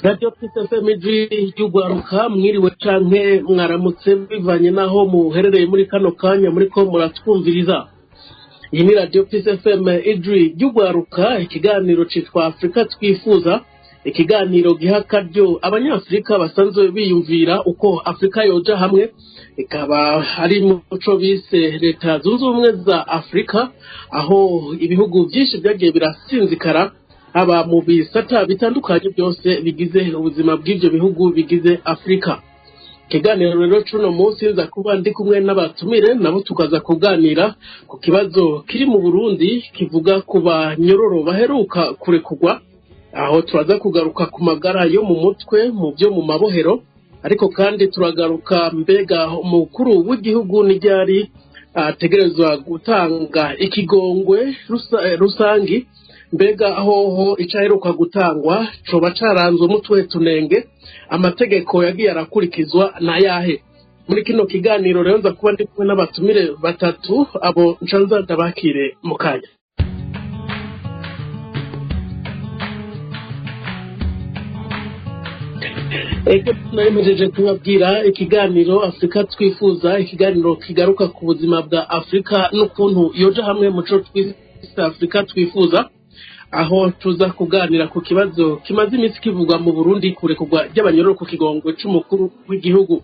Radio PSFM y'ugwaruka mwiriwe canke mwaramutse bivanye naho muherereye muri kano kanya muriko muratwumviriza. Iyi ni Radio PSFM y'ugwaruka, ikiganiro citwa Afrika twifuza, ikiganiro giha akaryo abanyafrika basanzwe biyumvira uko Afrika yoja hamwe, ikaba ari muco bise leta zunze ubumwe za Afrika, aho ibihugu byinshi byagiye birasinzikara aba mu bisata bitandukanye byose bigize ubuzima bw'ivyo bihugu bigize Afrika. Kiganiro rero cuno munsi nza kuba ndi kumwe n'abatumire nabo tukaza kuganira ku kibazo kiri mu Burundi kivuga ku banyororo baheruka kurekurwa, aho turaza kugaruka ku magara yo mu mutwe mu byo mu mabohero, ariko kandi turagaruka mbega umukuru w'igihugu n'iryari ategerezwa gutanga ikigongwe rusangi, mbega ahoho icaheruka gutangwa coba caranzwe mutwe tunenge, amategeko yagiye arakurikizwa na yahe. Muri kino kiganiro rero nza kuba ndi kumwe n'abatumire batatu, abo ncanza ndabakire mu kanya. Ego nayemejeje kubabwira ikiganiro Afrika twifuza, ikiganiro kigaruka ku buzima bwa Afrika n'ukuntu yoja hamwe muco twisa Afrika twifuza, aho tuza kuganira ku kibazo kimaze iminsi kivugwa mu Burundi, kurekurwa ry'abanyororo ku kigongwe c'umukuru w'igihugu.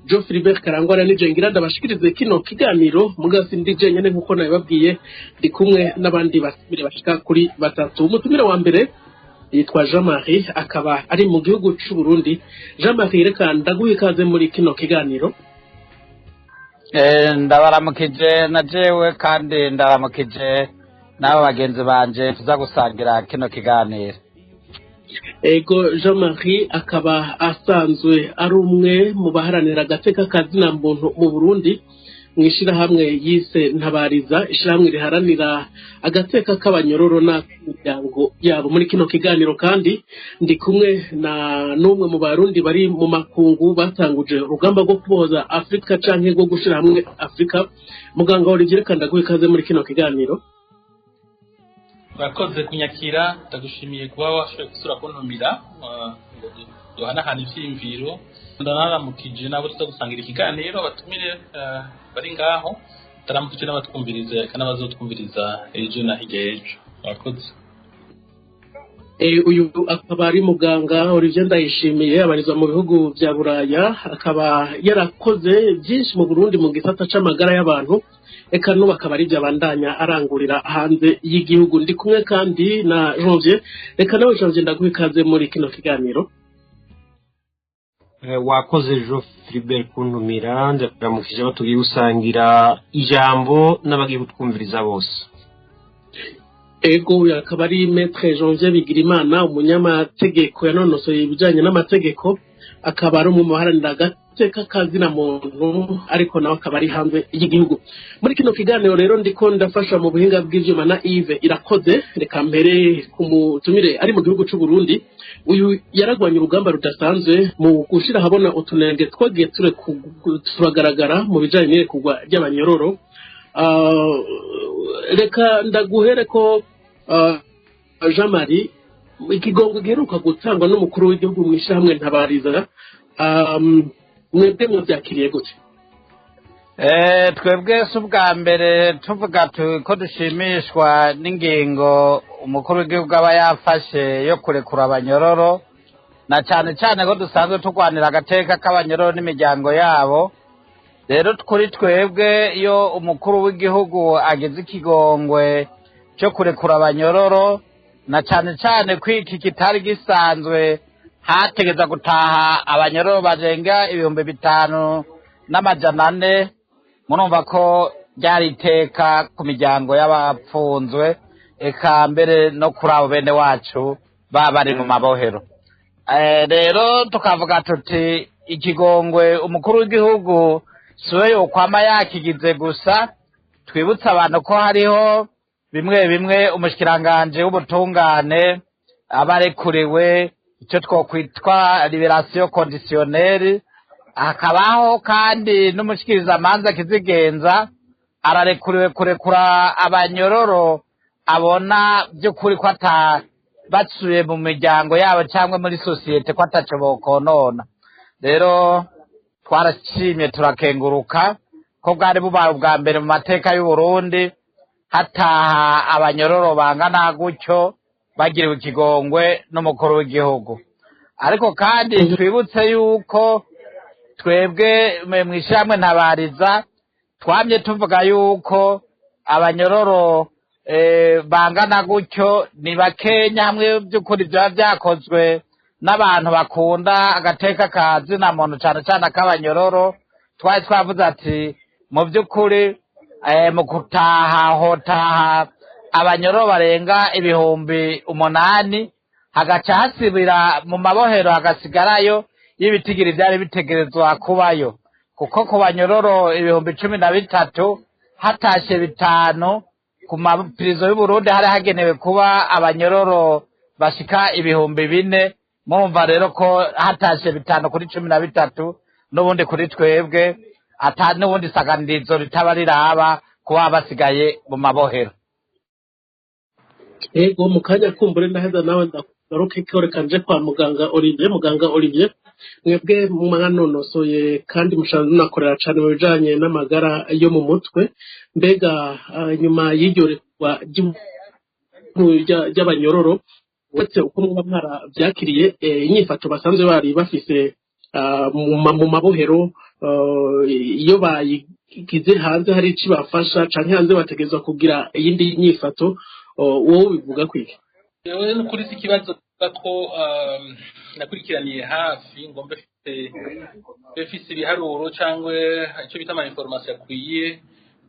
Geoffrey Karangwa nije ngira ndabashikirize kino kiganiro, mugasi ndi jenyene nkuko nabibabwiye, ndi kumwe n'abandi batumire bashika kuri batatu. Umutumire wa mbere yitwa Jean-Marie, akaba ari mu gihugu c'u Burundi. Jean-Marie, reka ndaguha ikaze muri kino kiganiro. Ndabaramukije na jewe kandi ndabaramukije n'abo bagenzi banje tuza gusangira kino kiganiro. Ego Jean-Marie akaba asanzwe ari umwe mu baharanira agateka kazina muntu mu Burundi, mwishirahamwe yise Ntabariza, ishirahamwe riharanira agateka k'abanyororo n'imiryango yabo. Muri kino kiganiro kandi ndi kumwe na n'umwe mu Barundi bari mu makungu batanguje urugamba rwo kuboza Afrika canke rwo gushira hamwe Afrika. Muganga Olivier Kandaguhe, ikaze muri kino kiganiro. Urakoze kunyakira, ndagushimiye kuba washoboye gusura kuntumira duhanahana ivyiyumviro. Ndanaramukije nabo tuza gusangira ikiganiro, abatumire bari ngaho, ndaramukije n'abatwumviriza kandi abazotwumviriza ejo na hirya y'ejo. Urakoze. Uyu akaba ari muganga Olivier Ndayishimiye, abarizwa mu bihugu vya Buraya, akaba yarakoze byinshi mu Burundi mu gisata c'amagara y'abantu, eka n'ubu akaba ari byabandanya arangurira hanze y'igihugu. Ndi kumwe kandi na Janvier. Reka nawe Janvier ndaguha ikaze muri kino kiganiro. Wakoze Geoffrey kuntumira, ndakuramukije batugiye gusangira ijambo n'abagiye gutwumviriza bose. Ego yakaba ari Maître Janvier Bigirimana, umunyamategeko yanonosoye ibijanye n'amategeko, akaba ari umwe mu baharanira agateka kazina muntu, ariko nawe akaba ari hanze y'igihugu. Muri kino kiganiro rero ndiko ndafasha mu buhinga bw'ivyuma na Yves Irakoze. Reka mbere kumutumire ari mu gihugu c'u Burundi. Uyu yaragwanye urugamba rudasanzwe mu gushira habona utunenge twagiye turagaragara mu bijanye n'irekurwa ry'abanyororo. Reka ndaguhere ko Jean-Marie, ikigongo giheruka gutangwa n'umukuru w'igihugu mwishirahamwe Ntabariza, mwebwe muvyakiriye gute? Twebwe si ubwa mbere tuvuga ko dushimishwa n'ingingo umukuru w'igihugu aba yafashe yo kurekura abanyororo, na cane cane ko dusanzwe turwanira agateka k'abanyororo n'imiryango yabo. Rero kuri twebwe iyo umukuru w'igihugu ageze ikigongwe cyo kurekura abanyororo, na cane cane kwiki kitari gisanzwe hategeza gutaha abanyororo barenga 5,500, murumva ko ryari iteka ku miryango y'abapfunzwe, eka mbere no kuri abo bene wacu baba bari mu mabohero. Rero tukavuga tuti ikigongwe umukuru w'igihugu siwe yokwama yakigize gusa, twibutsa abantu ko hariho bimwe umushikiranganje w'ubutungane abarekuriwe icyo twokwitwa liberation conditionnelle, hakabaho kandi n'umushikiriza amanza kizigenza ararekuriwe kurekura abanyororo abona by'ukuri ko basuye mu miryango yabo cyangwa muri sosiyete ko ataco bokonona. Rero twarashimye turakenguruka ko bwari bubaye ubwa mbere mu mateka y'u Burundi hataha abanyororo bangana gutyo bagiriwe ikigongwe n'umukuru w'igihugu. Ariko kandi twibutse yuko twebwe mw'ishyirahamwe Ntabariza twamye tuvuga yuko abanyororo bangana gutyo ni bakenya hamwe by'ukuri byaba byakozwe n'abantu bakunda agateka ka zina muntu cyane cyane ak'abanyororo. Twari twavuze ati mu by'ukuri mu hotaha abanyororo barenga 8,000 hagaca hasibira mu mabohero hagasigarayo y'ibitigiri byari bitegerezwa kubayo, kuko ku banyororo 13,000 hatashe 5 ku mapirizo y'u Burundi hari hagenewe kuba abanyororo bashika 4,000. Murumva rero ko hatashe 5 kuri 13 n'ubundi kuri twebwe ata n'ubundi saganirizo ritaba riraba kuba basigaye mu mabohero. Ego mu kanya kumbure ndaheza nawe ndagaruke kanje kwa muganga Olivier mwebwe mwanonosoye kandi munakorera cyane mu bijanye n'amagara yo mu mutwe. Mbega nyuma y'iryo rekwa ry'abanyororo uretse uko muba mwaravyakiriye inyifato basanzwe bari bafise mu mabohero iyo bayigize hanze hari iki bafasha canke hanze bategerezwa kugira iyindi nyifato, wowe bivuga kwiki? Yewe n'ukuri si ikibazo ko nakurikiraniye hafi ngo mfise ibiharuro cyangwa icyo bita ama information akwiye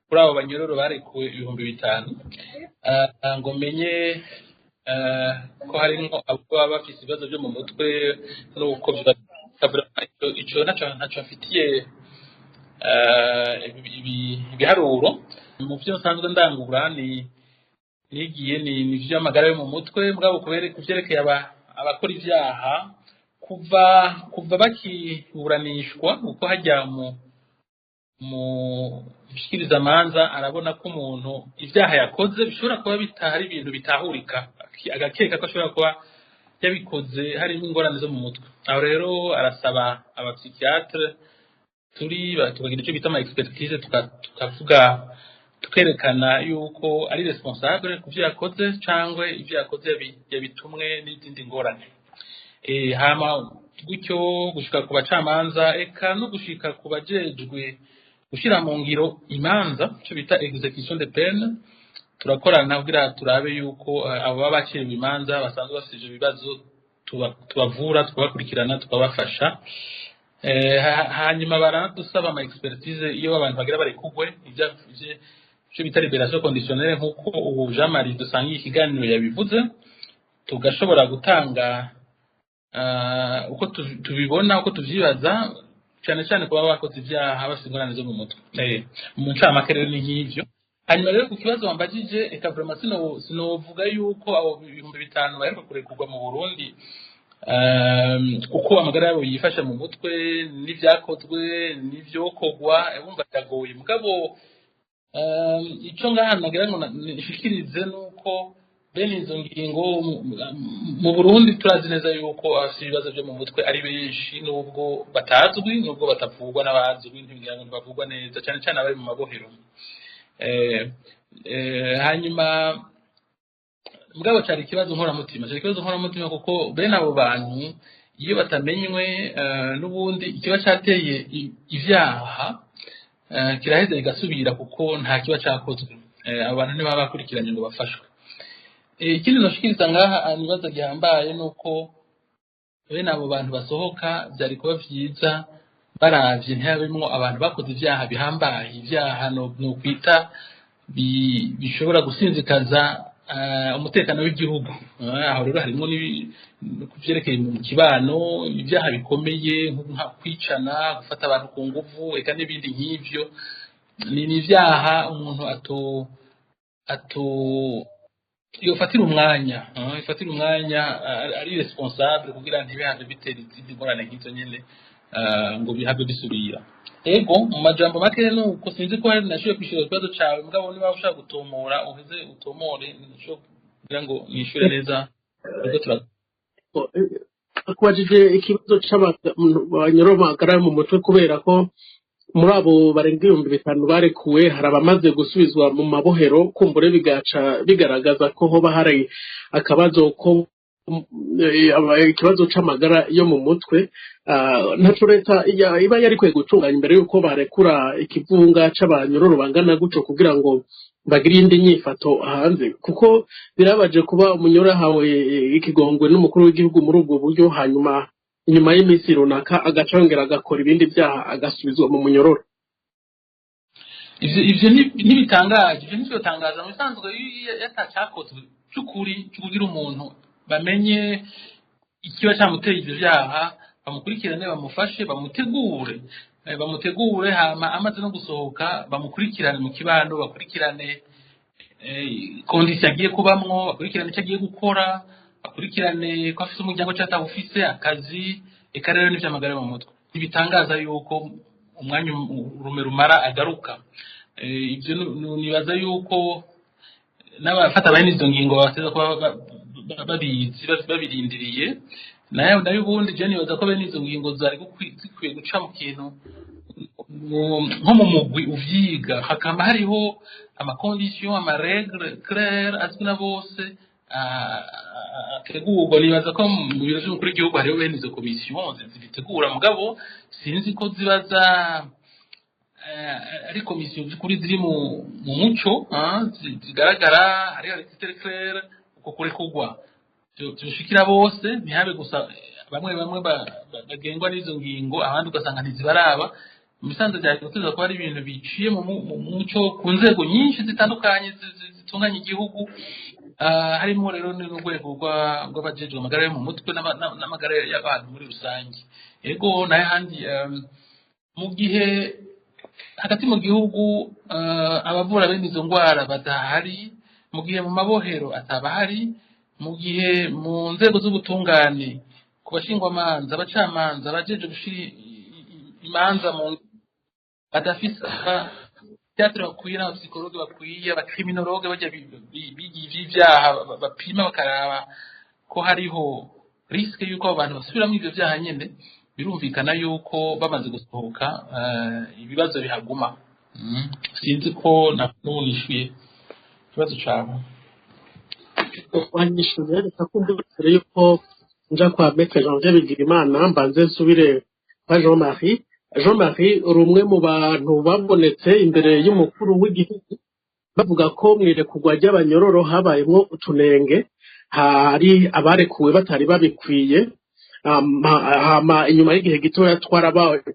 kuri abo banyororo barekuwe 5,000 ngo menye ko harimo abo bafise ibibazo byo mu mutwe n'uko icyo ntacyo afitiye ibiharuro. Mu byo nsanzwe ndangura nigiye ni vy'amagara yo mu mutwe mugabo kuvyerekeye abakora ivyaha kuva bakiburanishwa uko hajya mu bishikiriza amanza arabona ko umuntu ivyaha yakoze bishobora kuba bitahari ibintu bitahurika, agakeka ko ashobora kuba yabikoze harimo ingorane zo mu mutwe. Aho rero arasaba abapsychiatre tukagira icyo bita ama expertise tukavuga tukerekana yuko ari responsable ku byo yakoze cyangwa ibyo yakoze yabitumwe n'izindi ngorane. Hama gutyo gushika ku bacamanza eka no gushika ku bajejwe gushira mu ngiro imanza cyo bita execution de peine. Turakorana kugira turabe yuko abo babakiriye imanza basanzwe basije ibibazo tubavura tukabakurikirana tukabafasha. Hanyuma baradusaba ama expertise iyo abantu bagira bari kugwe ivyo bita liberation conditionnelle nk'uko ubu Jean Marie dusangiye ikiganiro yabivuze, tugashobora gutanga uko tubibona uko tuvyibaza cyane cyane kuba bakoze ibyaha bafite ingorane zo mu mutwe. Mu ncamake rero ni nk'ivyo. Hanyuma rero ku kibazo wambajije eka vraiment sinovuga yuko abo 5,000 baheruka kurekurwa mu Burundi uko amagara yabo yifashe mu mutwe n'ivyakozwe n'ivyokorwa bumva byagoye. Mugabo icyo ngaha nagira ngo nishikirize nuko bene izo ngingo mu Burundi turazi neza yuko afite ibibazo byo mu mutwe ari benshi, nubwo batazwi nubwo batavugwa n'abazwi ntibigira ngo bavugwa neza cyane cyane abari mu mabohero. Hanyuma mugabo cyari ikibazo nkoramutima kuko bene abo bantu iyo batamenywe n'ubundi ikiba cyateye ivyaha kiraheze bigasubira kuko nta kiba cyakozwe. Abo bantu ntibaba bakurikiranye ngo bafashwe. Ikindi noshikiriza ngaha nibaza gihambaye nuko bene abo bantu basohoka byari kuba vyiza baravye ntihabimwo abantu bakoze ivyaha bihambaye, ivyaha no kwita bishobora gusinzikaza umutekano w'igihugu. Aho rero harimo kuvyerekeye mu kibano ibyaha bikomeye nka kwicana, gufata abantu ku nguvu eka n'ibindi nk'ivyo. Ni ivyaha umuntu yofatira umwanya ari responsable kugira ntibihave bitera izindi ngorane nk'izo nyene ngo bihave bisubira. Ego mu majambo make nuko sinzi ko hari nashoboye kwishura ikibazo cawe mugabo niba ushaka gutomora uheze utomore nisho kugira ngo nishure neza twajije ikibazo c'abanyoro magara mu mutwe kubera ko muri abo barenga 5,000 barekuwe hari abamaze gusubizwa mu mabohero kumbure bigaca bigaragaza ko hoba hari akabazo ko ikibazo c'amagara yo mu mutwe ntaco leta iba yari kwiye gutunganya imbere yuko barekura ikivunga c'abanyororo bangana guco kugira ngo bagire indi nyifato hanze kuko birabaje kuba umunyoro yahawe ikigongwe n'umukuru w'igihugu muri ubwo buryo hanyuma inyuma y'iminsi runaka agacongera agakora ibindi byaha agasubizwa mu munyororo. Ivyo ntibitangaje, ivyo ntivyotangaza mu bisanzwe yatacakozwe cy'ukuri cy'ukugira umuntu bamenye ikiba cyamuteye ivyo vyaha bamukurikirane bamufashe bamutegure hama amaze no gusohoka bamukurikirane mu kibando bakurikirane kondisi agiye kubamwo bakurikirane icyo agiye gukora bakurikirane ko afise umuryango cyangwa atawufise akazi eka rero n'ivy'amagara mu mutwe ntibitangaza yuko umwanya rumara agaruka ivyo nibaza yuko n'abafata bene izo ngingo bateza kuba babizi babirindiriye nayo ubundi je nibaza ko bene izo ngingo zari zikwiye guca mu kintu nko mu mugwi uvyiga hakaba hariho amakondition amaregle claire azwi na bose ategurwa nibaza ko mu biro vy'umukuru w'igihugu hariho bene izo komisiyo zibitegura mugabo sinzi ko zibaza ari komisiyo z'ukuri ziri mu muco zigaragara hariho registre claire uko kurekurwa tushikira bose ntihabe gusa bamwe bagengwa n'izo ngingo abandi ugasanga ntizibaraba imisanzu bya kutuza ko ari ibintu biciye mu muco ku nzego nyinshi zitandukanye zitunganya igihugu harimo rero n'urwego rw'abajejwe amagara yo mu mutwe n'amagara y'abantu muri rusange yego naye handi mu gihe hagati mu gihugu abavura bene izo ndwara badahari mu gihe mu mabohero atabahari mu gihe mu nzego z'ubutungane ku bashingwamanza abacamanza abajeje gushira imanza mu badafise teatro bakwiye n'abapsikologe bakwiye abakriminologe bajya bigiye ivyaha bapima bakaraba ko hariho riske yuko abantu basubiramo ivyo vyaha nyene birumvikana yuko bamaze gusohoka ibibazo bihaguma sinzi ko nanishuye ikibazo cyawe wanyishuye reka kumvira yuko nja kwa Maître Janvier Bigirimana mbanze nsubire kwa Jean Marie uri umwe mu bantu babonetse imbere y'umukuru w'igihugu bavuga ko mwirekugwa ry'abanyororo habayemo utunenge hari abarekuwe batari babikwiye hama inyuma y'igihe gitoya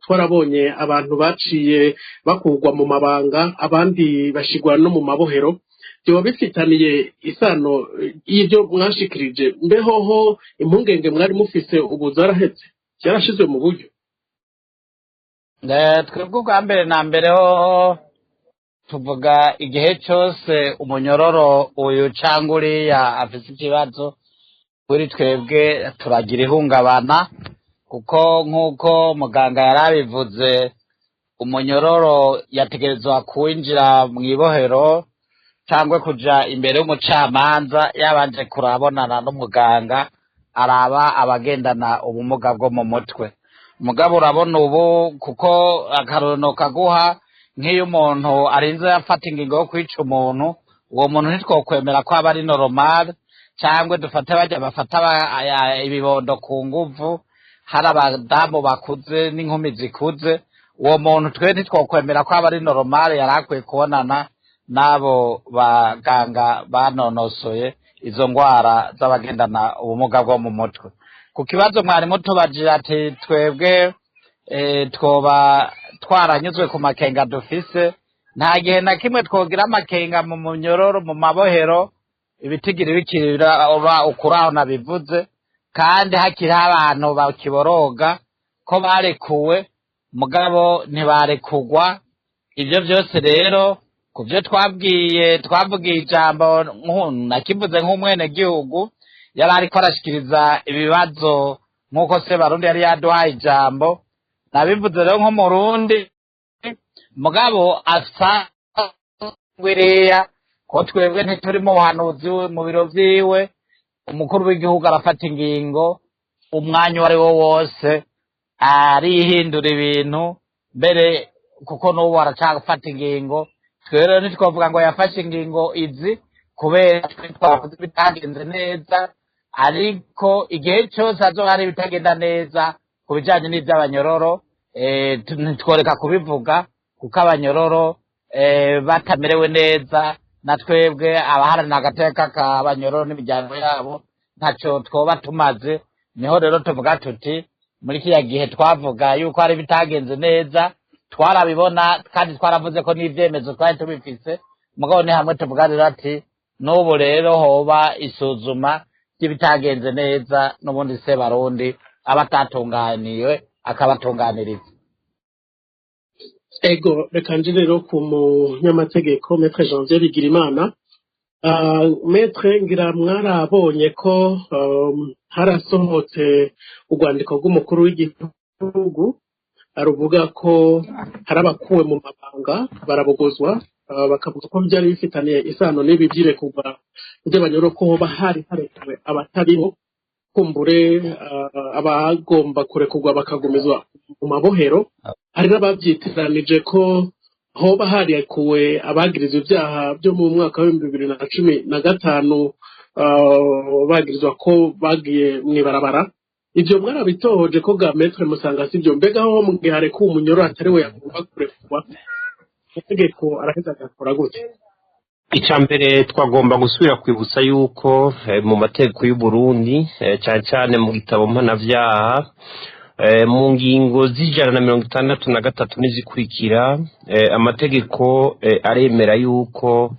twarabonye abantu baciye bakugwa mu mabanga abandi bashigwa no mu mabohero byo bifitaniye isano y'ibyo mwashikirije mbehoho impungenge mwari mufise ubu zarahetse cyarashizwe mu buryo twebwe ubwa mbere na mbere ho tuvuga igihe cyose umunyororo uyu cyangwa uriya afite ikibazo kuri twebwe turagira ihungabana kuko nk'uko muganga yari abivuze umunyororo yategerezwa kwinjira mu ibohero cyangwa kuja imbere y'umucamanza yabanje kurabonana n'umuganga araba abagendana ubumuga bwo mu mutwe mugabo urabona ubu kuko akarono kaguha nk'iyo umuntu arinze yafata ingingo yo kwica umuntu uwo muntu ntitwokwemera ko aba ari normal cyangwa dufate bajya bafata ibibondo ku nguvu hari abadamu bakuze n'inkumi zikuze uwo muntu twe ntitwokwemera ko aba ari normal yari akwiye kubonana n'abo baganga banonosoye izo ndwara z'abagendana ubumuga bwo mu mutwe ku kibazo mwarimu tubagira ati twebwe twoba twaranyuzwe ku makenga dufise nta gihe na kimwe twogira amakenga mu munyororo mu mabohero ibitigiri bikirira ukuraho nabivuze kandi hakiriho abantu bakiboroga ko barekuwe mugabo ntibarekugwa ibyo byose rero ku byo twavugiye ijambo nakivuze nk'umwenegihugu yari ariko arashikiriza ibibazo nk'uko se barundi yari yaduhaye ijambo nabivuze rero nk'umurundi mugabo asa ngwiriya ko twebwe ntituri mu buhanuzi mu biro vyiwe umukuru w'igihugu arafata ingingo umwanya uwo ari wo wose arihindura ibintu mbere kuko n'ubu aracafata ingingo twe rero ntitwavuga ngo yafashe ingingo izi kubera twavuze bitagenze neza ariko igihe cyose hazoba hari ibitagenda neza ku bijanye n'ivy'abanyororo ntitworeka kubivuga kuko abanyororo batamerewe neza na twebwe abaharanira agateka k'abanyororo n'imiryango yabo ntaco twoba tumaze niho rero tuvuga tuti muri kiriya gihe twavuga yuko hari bitagenze neza twarabibona kandi twaravuze ko n'ivyemezo twari tubifise mugabo ni hamwe tuvuga rero ati n'ubu rero hoba isuzuma ry'ibitagenze neza n'ubundi se barundi abatatunganiwe akabatunganiriza. Ego reka nje rero ku munyamategeko Maître Janvier Bigirimana. Maître ngira mwarabonye ko harasohotse urwandiko rw'umukuru w'igihugu aruvuga ko hari abakuwe mu mabanga barabogozwa bakavuga ko byari bifitaniye isano n'ibi by'irekurwa ry'abanyororo ko hoba hari harekuwe abatariho kumbure abagomba kurekurwa bakagumizwa mu mabohero hari n'ababyitiranije ko hoba harekuwe abagirizwa ibyaha byo mu mwaka wa 2015 bagirizwa ko bagiye mwibarabara ivyo mwarabitohoje ko ga Maître musanga sivyo mbega ho mugihare ko umunyororo atari we yagomba kurekurwa itegeko araheza agakora gute? Icambere twagomba gusubira kwibutsa yuko mu mategeko y'u Burundi cyane cyane mu gitabo mpanavyaha mu ngingo z'163 n'izikurikira amategeko aremera yuko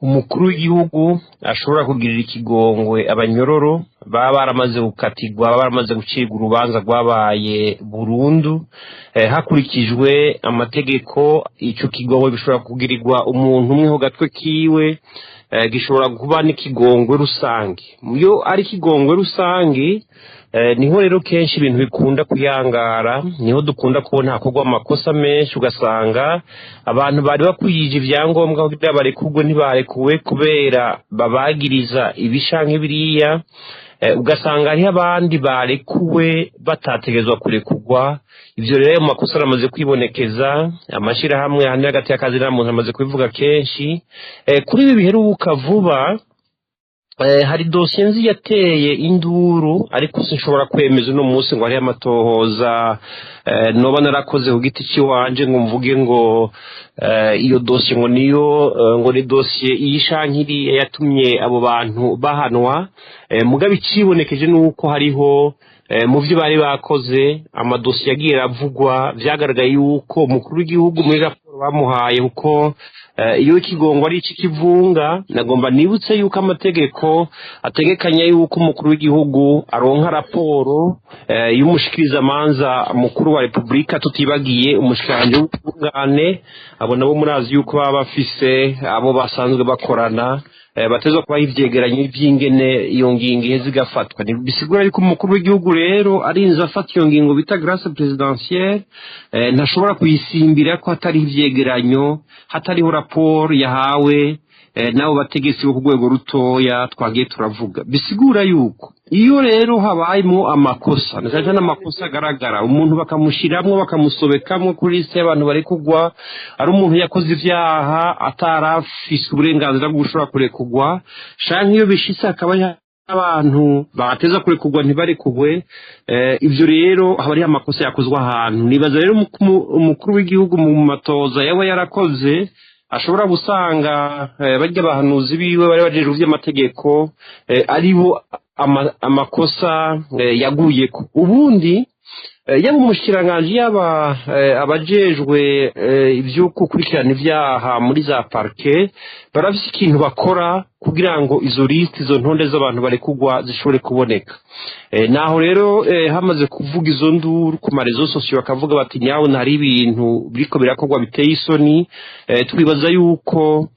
umukuru w'igihugu ashobora kugirira ikigongwe abanyororo baba baramaze gukatirwa baba baramaze gucibwa urubanza rwabaye burundu hakurikijwe amategeko ico kigongwe gishobora kugirirwa umuntu umwe ho gatwe kiwe gishobora kuba n'ikigongwe rusange iyo ari ikigongwe rusange niho rero kenshi ibintu bikunda kuyangara niho dukunda kubona hakorwa amakosa menshi ugasanga abantu bari bakwije ivyangombwa kugira barekurwe ntibarekuwe kubera babagiriza ibishanke biriya ugasanga hariho abandi barekuwe batategezwa kurekurwa ivyo rero mu makosa aramaze kwibonekeza amashirahamwe handi hagati y'akazi n'amuntu amaze kubivuga kenshi kuri ibi biheruka vuba hari dosiye nzi yateye induru ariko sinshobora kwemeza uno munsi ngo ari amatohoza noba narakoze ku giti ciwanje ngo mvuge ngo iyo dosiye ngo niyo ngo ni dosiye iyishankiri yatumye abo bantu bahanwa mugabe icibonekeje nuko hariho mu byo bari bakoze amadosiye yagiye aravugwa vyagaragaye yuko umukuru w'igihugu muri raporo bamuhaye uko iyo ikigongo ari iki kivunga nagomba nibutse yuko amategeko ategekanya yuko umukuru w'igihugu aronka raporo y'umushikiriza manza mukuru wa Republika tutibagiye umushikiranje w'ubungane abo nabo murazi yuko baba bafise abo basanzwe bakorana batezwa kuba ivyegeranyo by'ingene iyo ngingo iheze igafatwa bisigura yuko umukuru w'igihugu rero arinze afata iyo ngingo bita grâce présidentielle ntashobora kuyisimbira ko hatari ivyegeranyo hatariho raporo yahawe nabo bategetsi bo ku rwego rutoya twagiye turavuga bisigura yuko iyo rero habayemo amakosa ndetse n'amakosa agaragara umuntu bakamushiramwo bakamusobekamwo kuri liste y'abantu bari kugwa ari umuntu yakoze ivyaha atarafise uburenganzira bwo gushobora kurekurwa canke iyo bishitse akaba abantu bateza kurekurwa ntibarekugwe ivyo rero haba ari amakosa yakozwe ahantu nibaza rero umukuru w'igihugu mu matoza yaba yarakoze ashobora gusanga barya abahanuzi biwe bari bajejwe vy'amategeko aribo amakosa yaguyeko ubundi yaba umushikiranganje yaba abajejwe ivyo gukurikirana ivyaha muri za parquet barafise ikintu bakora kugira ngo izo liste izo ntonde z'abantu barekugwa zishobore kuboneka naho rero hamaze kuvuga izo nduru ku marezo sosiyo bakavuga bati nyawe ntari ibintu biriko birakorwa biteye isoni twibaza yuko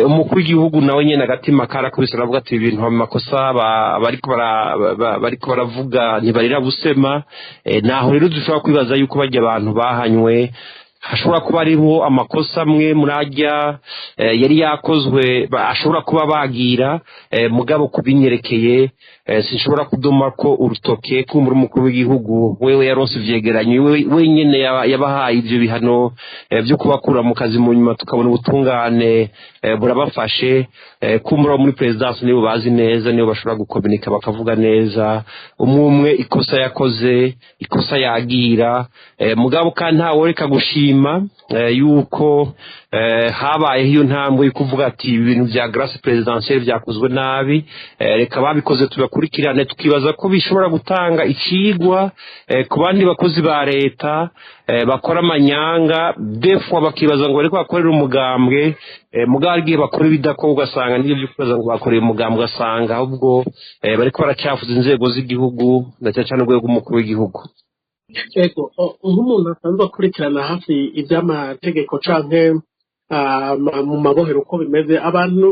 umukuru w'igihugu nawe nyene agatima karakubise aravuga ati ibintu amakosa bariko baravuga ntibarira busema naho rero dushobora kwibaza yuko barya abantu bahanywe hashobora kuba ariho amakosa amwe muri ajya yari yakozwe ashobora kuba bagira mugabo kubinyerekeye sinshobora kudoma ko urutoke kumura umukuru w'igihugu wewe yaronse ivyegeranyo wenyene yabahaye ivyo bihano byo kubakura mu kazi mu nyuma tukabona ubutungane burabafashe kumura muri presidence nibo bazi neza nibo bashobora gukomunika bakavuga neza umwe ikosa yakoze ikosa yagira mugabo kandi ntawe reka gushima yuko habaye iyo ntambwe yo kuvuga ati ibintu bya grâce présidentielle byakozwe nabi reka babikoze tubakurikirane tukibaza ko bishobora gutanga icigwa ku bandi bakozi ba leta bakora amanyanga defwa bakibaza ngo bariko bakorera umugambwe mugabo igihe bakora ibidakorwa ugasanga nibyo by'ukubaza ngo bakoreye umugambwe ugasanga ahubwo bariko baracafuza inzego z'igihugu ndetse cyane urwego rw'umukuru w'igihugu. Ego nk'umuntu asanzwe akurikirana hafi iby'amategeko canke mu mabohero uko bimeze abantu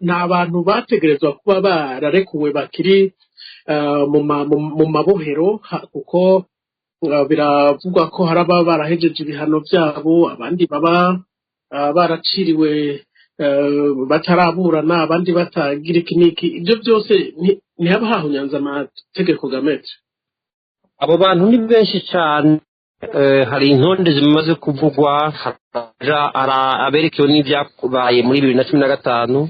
n'abantu bategerezwa kuba bararekuwe bakiri mu mabohero kuko biravugwa ko hari ababa barahejeje ibihano byabo abandi baba baraciriwe bataraburana abandi batagira ikiniki ibyo byose ntihaba hahunyanze amategeko gamete. Abo bantu ni benshi cyane hari intonde zimaze kuvugwa aberekewe n'ibyabaye muri 2015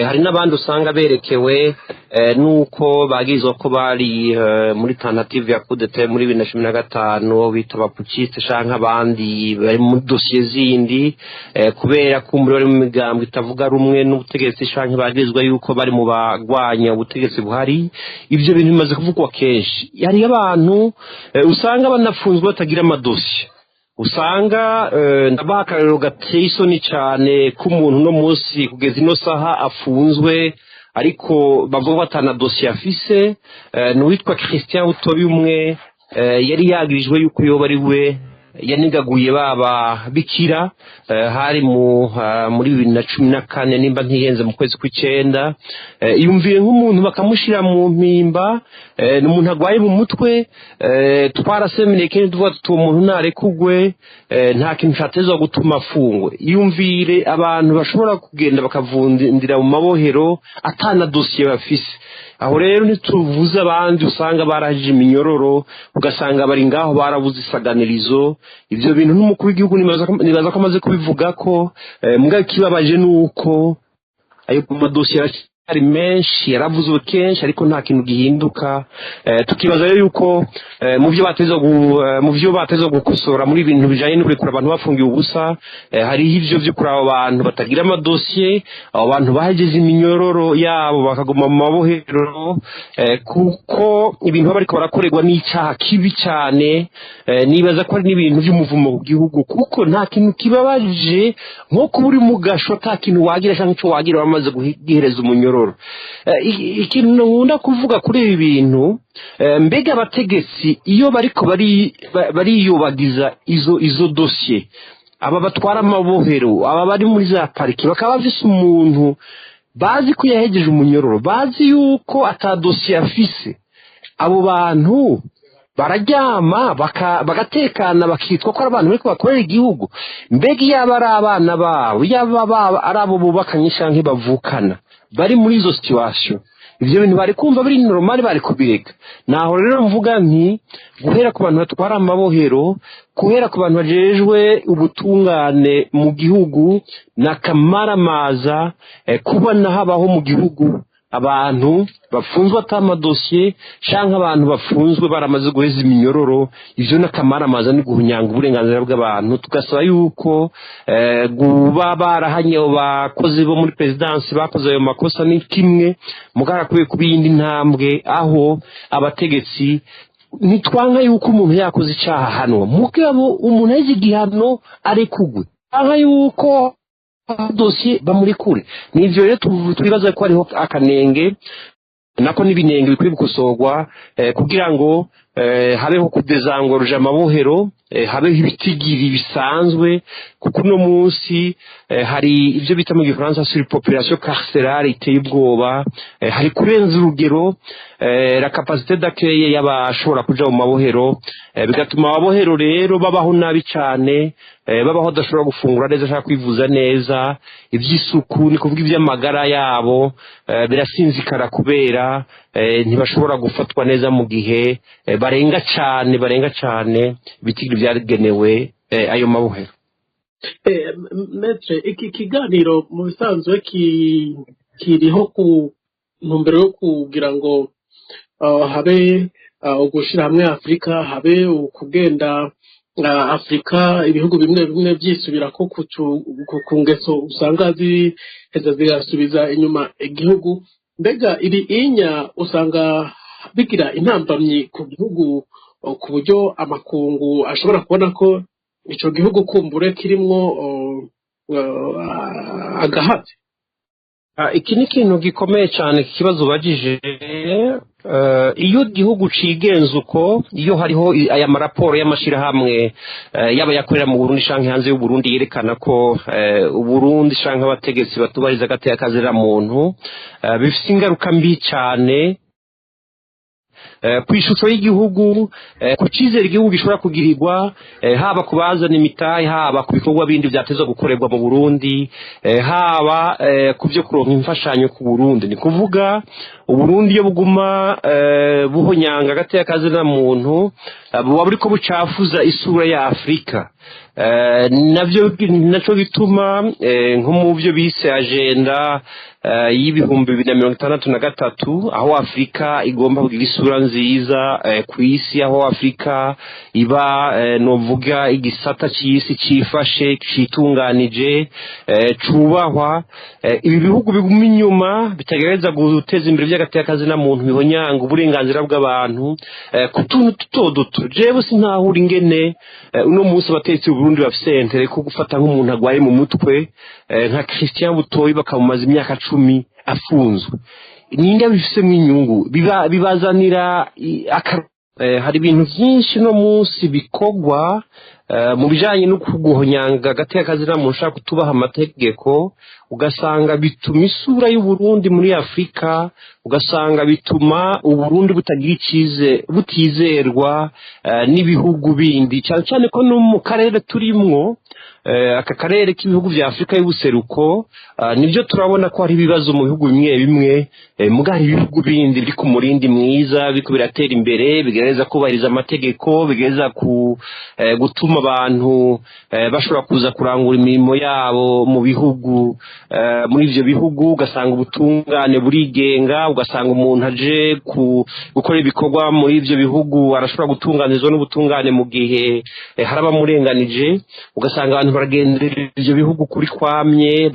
hari n'abandi usanga berekewe nuko bagizwe ko bari muri tentative ya coup d'etat muri 2015 bita abapuciste canke abandi bari mu dossier zindi kubera ko muri mu migambo itavuga rumwe n'ubutegetsi canke bagizwe yuko bari mu bagwanya ubutegetsi buhari ivyo bintu bimaze kuvugwa kenshi hari abantu usanga banafunzwe batagira amadosiye usanga ndabaha akarero gateye isoni cyane k'umuntu no munsi kugeza ino saha afunzwe ariko bavuga ko atana dosiye afise n'uwitwa Christian Utobi umwe yari yagirijwe yuko yoba ari we yanigaguye baba bikira hari muri 2014 nimba ntiyenze mu kwezi kw'icenda yumviye nk'umuntu bakamushira mu mpimba n'umuntu agwaye mu mutwe twarasemereye kenshi tuvuga tuti umuntu narekugwe nta kintu catezwa gutuma afungwe yumvire abantu bashobora kugenda bakavundira mu mabohero atana dosiye bafise aho rero ntituvuze abandi usanga barahije iminyororo ugasanga bari ngaho barabuze isaganirizo ivyo bintu n'umukuru w'igihugu nibaza ko amaze kubivuga ko mbwa kibabaje nuko ayo madosiye ari menshi yaravuzwe kenshi ariko nta kintu gihinduka tukibaza rero yuko mu byo bateza gukosora muri ibintu bijanye no kurekura abantu bafungiye ubusa hari ivyo byo kuri abo bantu batagira amadosiye abo bantu bahageze iminyororo yabo bakaguma mu mabohero kuko ibintu bariko barakorerwa n'icaha kibi cyane nibaza ko ari n'ibintu by'umuvumo ku gihugu kuko nta kintu kibabaje nko kuba uri mu gasho ata kintu wagira canke ico wagira bamaze guhereza umunyororo ikintu nkunda kuvuga kuri ibi bintu mbega abategetsi iyo bariko bariyubagiza izo dosiye aba batwara amabohero aba bari muri za pariki bakaba bafise umuntu bazi ko yahejeje umunyororo bazi yuko ata dosiye afise abo bantu bararyama bagatekana bakitwa ko ari abantu bariko bakorera igihugu mbega iyo aba ari abana babo iyo aba ari abo bubakanye canke bavukana bari muri izo situation ivyo bintu bari kumva biri normal bari kubireka naho rero mvuga nti guhera ku bantu batwara amabohero guhera ku bantu bajejwe ubutungane mu gihugu n'akamaramaza kubona habaho mu gihugu abantu bafunzwe atamadosiye canke abantu bafunzwe baramaze guheza iminyororo ivyo n'akamaramaza ni guhunyanga uburenganzira bw'abantu tugasaba yuko guba barahanye bakozi bo muri presidence bakoze ayo makosa ni kimwe mugara kubiye kubindi ntambwe aho abategetsi nitwanga yuko umuntu yakoze icaha hano mugabo umuntu aje igihano arekugwe aha yuko dosiye bamuri kure nivyo rero twibaza ko ariho akanenge nako n'ibinenge bikwiye gukosorwa kugira ngo habeho kudezangoruje amabohero, habeho ibitigiri bisanzwe, kuko uno munsi hari ibyo bita mu gifaransa surpopulation carcérale iteye ubwoba, hari kurenza urugero la capacité d'accueil y'abashobora kuja mu mabohero, bigatuma ababohero rero babaho nabi cyane, babaho badashobora gufungura neza, ashaka kwivuza neza, iby'isuku ni kuvuga iby'amagara yabo birasinzikara kubera ntibashobora gufatwa neza mu gihe barenga cyane ibitigiri byagenewe ayo mabohero. Metre, iki kiganiro mu bisanzwe kiriho ku ntumbero yo kugira ngo habe ugushira hamwe Afrika, habe ukugenda Afrika ibihugu bimwe bimwe byisubira ko ku ngeso usanga ziheza zigasubiza inyuma igihugu. Mbega ibi inya usanga bigira intambamyi ku gihugu ku buryo amakungu ashobora kubona ko ico gihugu kumbure kirimwo agahati. Iki ni ikintu gikomeye cyane kibazo bagije. Iyo igihugu cigenza uko, iyo hariho aya maraporo y'amashirahamwe yaba yakorera mu Burundi canke hanze y'u Burundi yerekana ko Uburundi canke abategetsi batubariza agateka kazira muntu, bifise ingaruka mbi cyane ku ishusho y'igihugu, ku cyizere igihugu gishobora kugirirwa, haba ku bazana imitahe, haba ku bikorwa bindi byateza gukorerwa mu Burundi, haba ku byo kuronka imfashanyo ku Burundi. Ni kuvuga Uburundi iyo buguma buhonyanga agateka kazina muntu, buba buriko bucafuza isura ya Afrika. Navyo naco bituma nko mu byo bise agenda y'ibihumbi 2063 aho Afrika igomba kugira isura nziza ku isi, aho Afrika iba novuga igisata cy'isi cifashe citunganije cubahwa, ibi bihugu biguma inyuma bitagereza guteza imbere by'agateka kazina muntu, bihonyanga uburenganzira bw'abantu ku tuntu duto. Jewe sintahura ingene uno munsi abatetsi Burundi bafise intere ko gufata nk'umuntu agwaye mu mutwe nka Christian Butoyi bakamumaza imyaka 10 afunzwe. Ninga bifise mu inyungu bibazanira hari ibintu byinshi no munsi bikogwa mu bijanye no kuguhonyanga agateka kazina muntu ushaka kutubaha amategeko, ugasanga bituma isura y'u Burundi muri Afrika, ugasanga bituma u Burundi butizerwa n'ibihugu bindi, cyane ko no mu karere turimwo, aka karere k'ibihugu vya Afrika y'ubuseruko, nibyo turabona ko hari ibibazo mu bihugu bimwe bimwe, mugari ibihugu bindi biri ku murindi mwiza, biko biratera imbere, bigereza kubahiriza amategeko, bigereza gutuma abantu bashobora kuza kurangura imirimo yabo mu bihugu, muri ivyo bihugu ugasanga ubutungane burigenga, ugasanga umuntu aje gukora ibikorwa muri ivyo bihugu arashobora gutunganizwa n'ubutungane mu gihe haraba murenganije, ugasanga abantu baragendera ivyo bihugu kuri kwamye,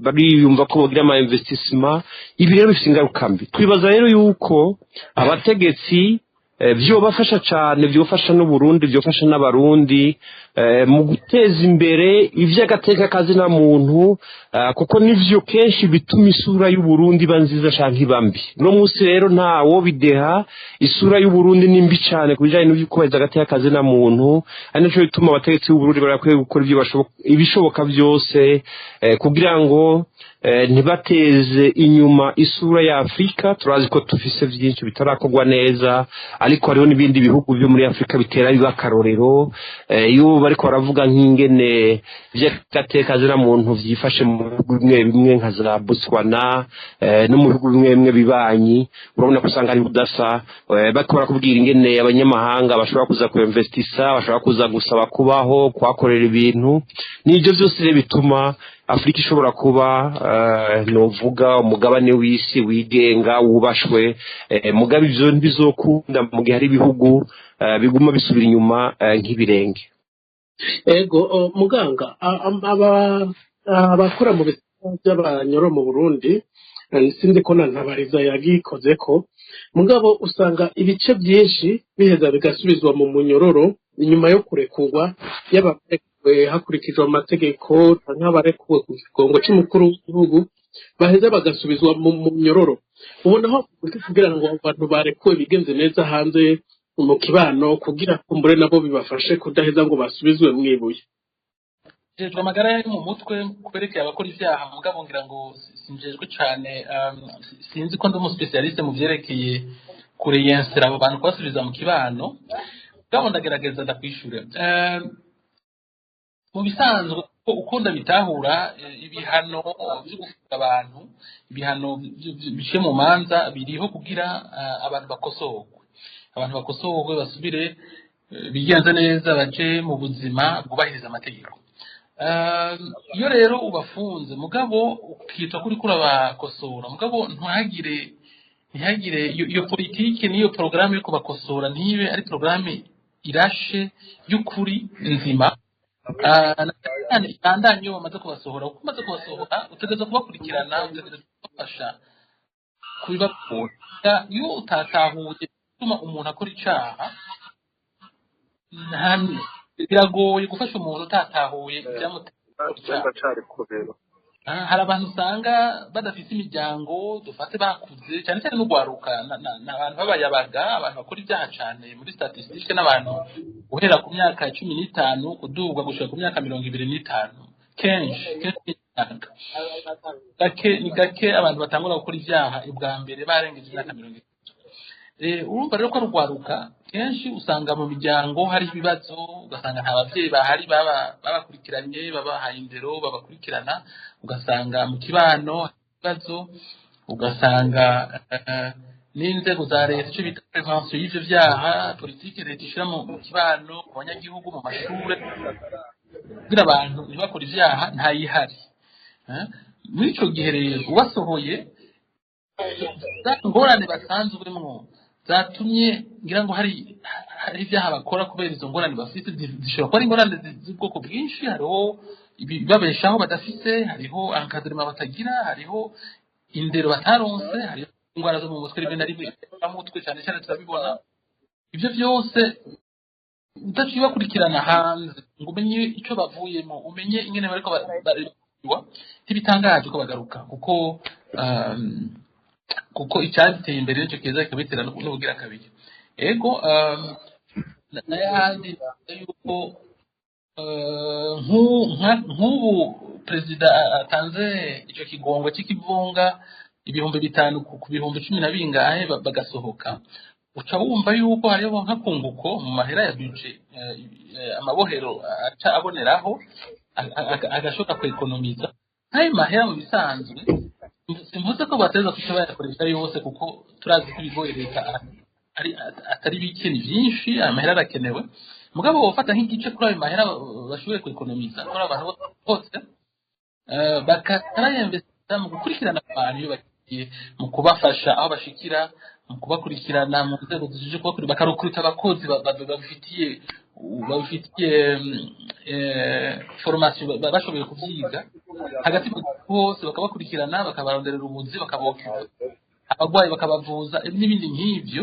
bariyumva ko bogira ama investissement. Ibi rero bifite ingaruka mbi. Twibaza rero yuko abategetsi byobafasha cyane, byofasha n'u Burundi, byofasha n'abarundi mu guteza imbere ivy'agateka kazina muntu, kuko nivyo kenshi bituma isura y'u Burundi banziza canke ibambi. No munsi rero ntawo bideha isura y'u Burundi nimbi cyane kubijanye n'ubyukubahiriza agateka kazina muntu, ari naco bituma abategetsi b'u Burundi barakwiye gukora ibishoboka byose kugira ngo ntibateze inyuma isura ya Afrika. Turazi ko tufise byinshi bitarakorwa neza, ariko hariho n'ibindi bihugu byo muri Afrika bitera bibakarorero, iyo bariko baravuga nk'ingene vy'agateka kazina muntu vyifashe mu bihugu bimwe nka za Botswana no mu bihugu bimwe bibanyi, urabona ko usanga ari budasa, bakora kubwira ingene abanyamahanga bashobora kuza kuinvestisa, bashobora kuza gusaba kubaho, kwakorera ibintu. Nivyo byose bituma Afrika ishobora kuba novuga umugabane w'isi wigenga wubashwe, mugabe ivyo ntibizokunda mu gihe hari ibihugu biguma bisubira inyuma nk'ibirenge. Ego muganga, abakora mu bisata by'abanyoro mu Burundi, sindi ko nantabariza yagikozeko, mugabo usanga ibice byinshi biheza bigasubizwa mu munyororo inyuma yo kurekurwa y'abarekwe hakurikijwe amategeko, nk'abarekuwe ku kigongo c'umukuru w'igihugu baheza bagasubizwa mu munyororo. Ubona aho kugira ngo abantu barekuwe bigenze neza hanze mu kibano kugira kumbure nabo bibafashe kudaheza ngo basubizwe mwibuye. jejwe amagara yo mu mutwe kuberekeye abakora ivyaha mugabo ngira ngo sinjejwe cyane sinzi ko ndi umu specialiste mu vyerekeye kureyensera abo bantu kubasubiza mu kibano mugabo ndagerageza ndakwishure mu bisanzwe uko ndabitahura ibihano byo gufunga abantu ibihano bishe mu manza biriho kugira abantu bakosorwe basubire bigenze neza baje mu buzima bwubahiriza amategeko. Iyo rero ubafunze mugabo ukitwa kuri kurabakosora mugabo ntihagire iyo politike n'iyo programme yo kubakosora ntibe ari programme irashe y'ukuri nzima ibandanye bamaze kubasohora uko umaze kubasohora utegereza kubakurikirana utegereza kubafasha kubibakura iyo utatahuye gutuma umuntu akora icaha biragoye gufasha umuntu utatahuye ibyamutera. Hari abantu usanga badafite imiryango dufate bakuze cyane cyane n'ugwaruka n'abantu b'abayabaga abantu bakora ibyaha cyane muri statistique n'abantu guhera ku myaka 15 kudubwa gushika ku myaka 25 kenshi ni gake abantu batangura gukora ibyaha ubwa mbere barengeje imyaka 20. Urumva rero ko rugwaruka kenshi usanga mu miryango hari ibibazo ugasanga nta bavyeyi bahari babakurikiranye babahaye indero babakurikirana ugasanga mu kibano ibibazo ugasanga n'inzego za leta cyo bita prevention y'ivyo vyaha politike leta ishira mu kibano mu banyagihugu mu mashure kugira abantu ntibakora ivyaha ntayihari. Muri ico gihe rero ubasohoye ngorane basanzwemwo zatumye ngira ngo hari ibyaha bakora kubera izo ngorane bafite zishobora kuba ari ingorane z'ubwoko bwinshi hariho babeshaho badafite hariho encadrement batagira hariho indero bataronse hariho ingwara zo mu mutwe rimwe na rimwe amutwe cyane cyane turabibona ibyo byose utaciye bakurikirana hanze ngo umenye icyo bavuyemo umenye ingene bariko bariwa ntibitangaje ko bagaruka kuko icyateye imbere nicyo kiza kikabitera n'ubugira kabiri ego n'ayandi yuko nk'ubu perezida atanze icyo kigongo cy'ikivunga 5,000 ku 10,000 bingahe bagasohoka uca wumva yuko hariho nk'akunguko mu mahera ya budget amabohero aca aboneraho agashobora kwekonomiza nk'ayo mahera mu bisanzwe simvuze ko bateza kuba yakoresha yose kuko turazi ko ibigoye leta atari bike ni byinshi amahera arakenewe mugabo bafata nk'igice kuri ayo mahera bashoboye kwekonomiza kuri abantu bose bakarayemvesa mu gukurikirana abantu iyo bagiye mu kubafasha aho bashikira mu kubakurikirana mu nzego zije kubakurikirana bakarukuruta abakozi babifitiye formation bashoboye kubyiga hagati hose bakabakurikirana bakabaronderera umuzi bakaboka abagwayi bakabavuza n'ibindi nk'ibyo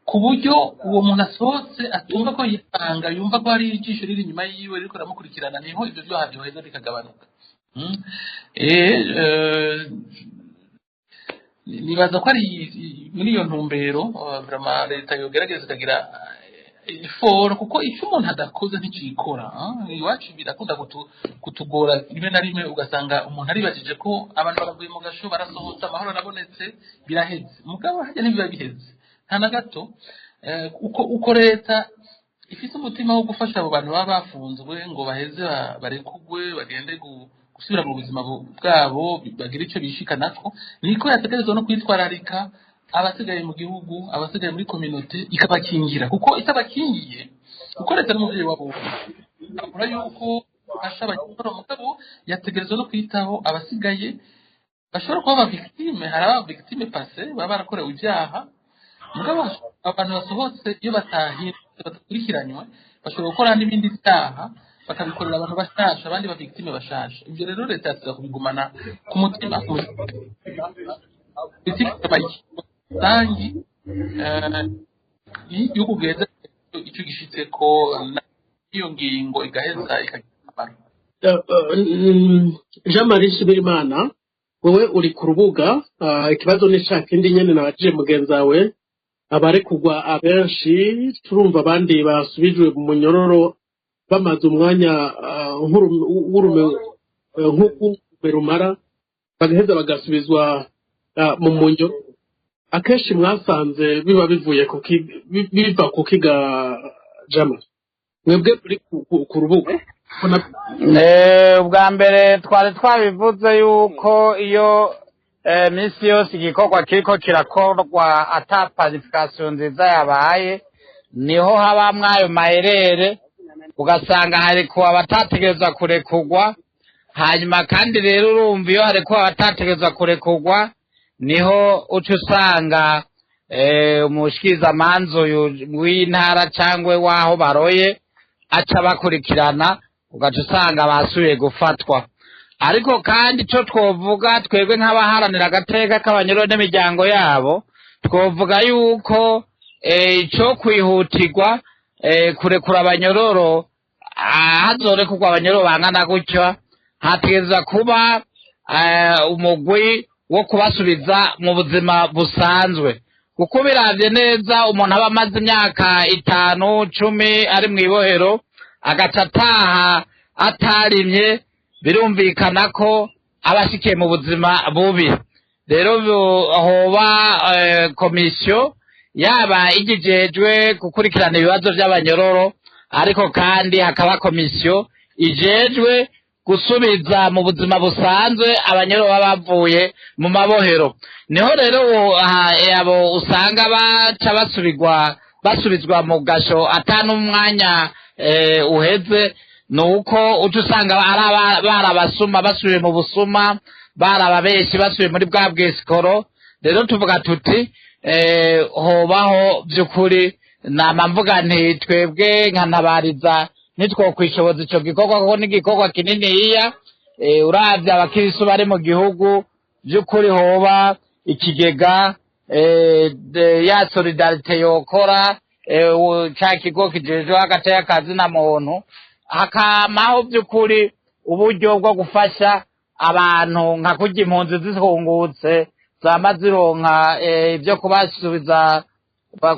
ku buryo uwo muntu asohotse atumva ko yitanga yumva ko hari ijisho riri inyuma yiwe riko ramukurikirana niho ibyo byo habyoheza bikagabanuka. Nibaza ko ari muri iyo ntumbero vraiment leta yogerageza ikagira iforo kuko icyo umuntu adakoze nticikora iwacu birakunda kutugora rimwe na rimwe ugasanga umuntu aribajije ko abantu baravuye mu gasho barasohotse amahoro arabonetse biraheze mugabo hajya ntibiba biheze nta na gato uko leta ifite umutima wo gufasha abo bantu baba bafunzwe ngo baheze barekugwe bagende gusubira mu buzima bwabo bagira icyo bishikanako niko yategerezwa no kwitwararika abasigaye mu gihugu abasigaye muri community ikabakingira kuko itabakingiye uko leta n'umuvyeyi wabo akora yuko afasha abakora mugabo yategerezwa no kwitaho abasigaye bashobora kuba victime hari aba victime passé baba barakorewe ibyaha mugabo abantu basohotse iyo batahindutse batakurikiranywe bashobora gukora n'ibindi byaha bakabikorera abantu bashasha abandi ba victime bashasha ibyo rero leta yasiga kubigumana ku mutima tangi iyo kugeza icyo gishitse ko iyo ngingo igaheza ikagira Jean-Marie Nshimirimana wowe uri ku rubuga ikibazo ni cya kindi nyene nabajije mugenzi wawe abarekugwa abenshi turumva abandi basubijwe mu munyororo bamaze umwanya nk'urume rumara bagaheza bagasubizwa mu munyo akenshi mwasanze biba bivuye biva ku kiga jama mwebwe turi ku rubuga ubwa mbere twari twabivuze yuko iyo minsi yose igikorwa kiriko kirakorwa ata planification nziza yabaye niho habamwo ayo maherere ugasanga harekuwe abatategerezwa kurekurwa hanyuma kandi rero urumva iyo harekuwe abatategerezwa kurekurwa niho uca usanga umushikirizamanza w'intara cyangwa w'aho baroye aca bakurikirana ugaca usanga basubiye gufatwa ariko kandi icyo twovuga twebwe nk'abaharanira agateka k'abanyororo n'imiryango yabo twovuga yuko icyo kwihutirwa kurekura abanyororo hazorekurwa abanyororo bangana gutyo hategereza kuba umugwi wo kubasubiza mu buzima busanzwe kuko biravye neza umuntu aba amaze imyaka 5 10 ari mu ibohero agaca ataha atarimye birumvikana ko abashikiye mu buzima bubi rero hoba komisiyo yaba igijejwe gukurikirana ibibazo by'abanyororo ariko kandi hakaba komisiyo ijejwe gusubiza mu buzima busanzwe abanyororo baba bavuye mu mabohero niho rero abo usanga baca basubizwa mu gasho atanumwanya uheze nuko uca usanga barabasuma basubiye mu busuma barababeshi basubiye muri bwa bwesikoro rero tuvuga tuti hobaho by'ukuri nama mvuga nti twebwe nkantabariza nitwokwishoboza ico gikorwa kuko n'igikorwa kininiya uravye abakirisu bari mu gihugu by'ukuri hoba ikigega ya solidarite yokora ca kigo kijejwe hagati y'akazi na muntu hakamaho by'ukuri uburyo bwo gufasha abantu nka kurya impunzi zihungutse zama zironka ibyo kubasubiza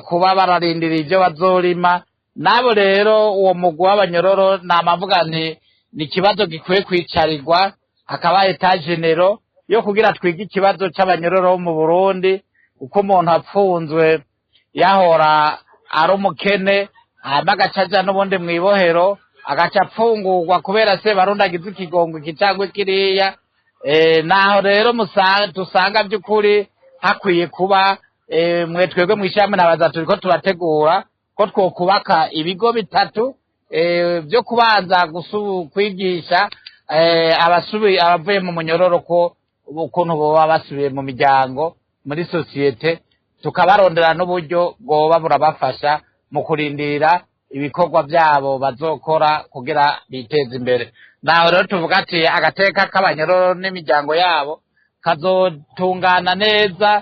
kuba bararindira ibyo bazorima nabo rero uwo mugwi w'abanyororo namavuga nti ni ikibazo gikwiye kwicarirwa hakaba etagenero yo kugira twige ikibazo c'abanyororo mu Burundi uko umuntu apfunzwe yahora ari umukene hanyuma agacaja n'ubundi mw'ibohero agaca apfungurwa kubera se barundagize ikigongo iki cangwe kiriya naho rero dusanga by'ukuri hakwiye kuba mwe twebwe mw'ishami nabaza turiko turategura ko twokubaka ibigo bitatu byo kubanza kwigisha abavuye mu munyororo ko ukuntu boba basubiye mu miryango muri sosiyete tukabarondera n'uburyo bwoba burabafasha mu kurindira ibikorwa byabo bazokora kugira biteze imbere naho rero tuvuga ati agateka k'abanyororo n'imiryango yabo kazotungana neza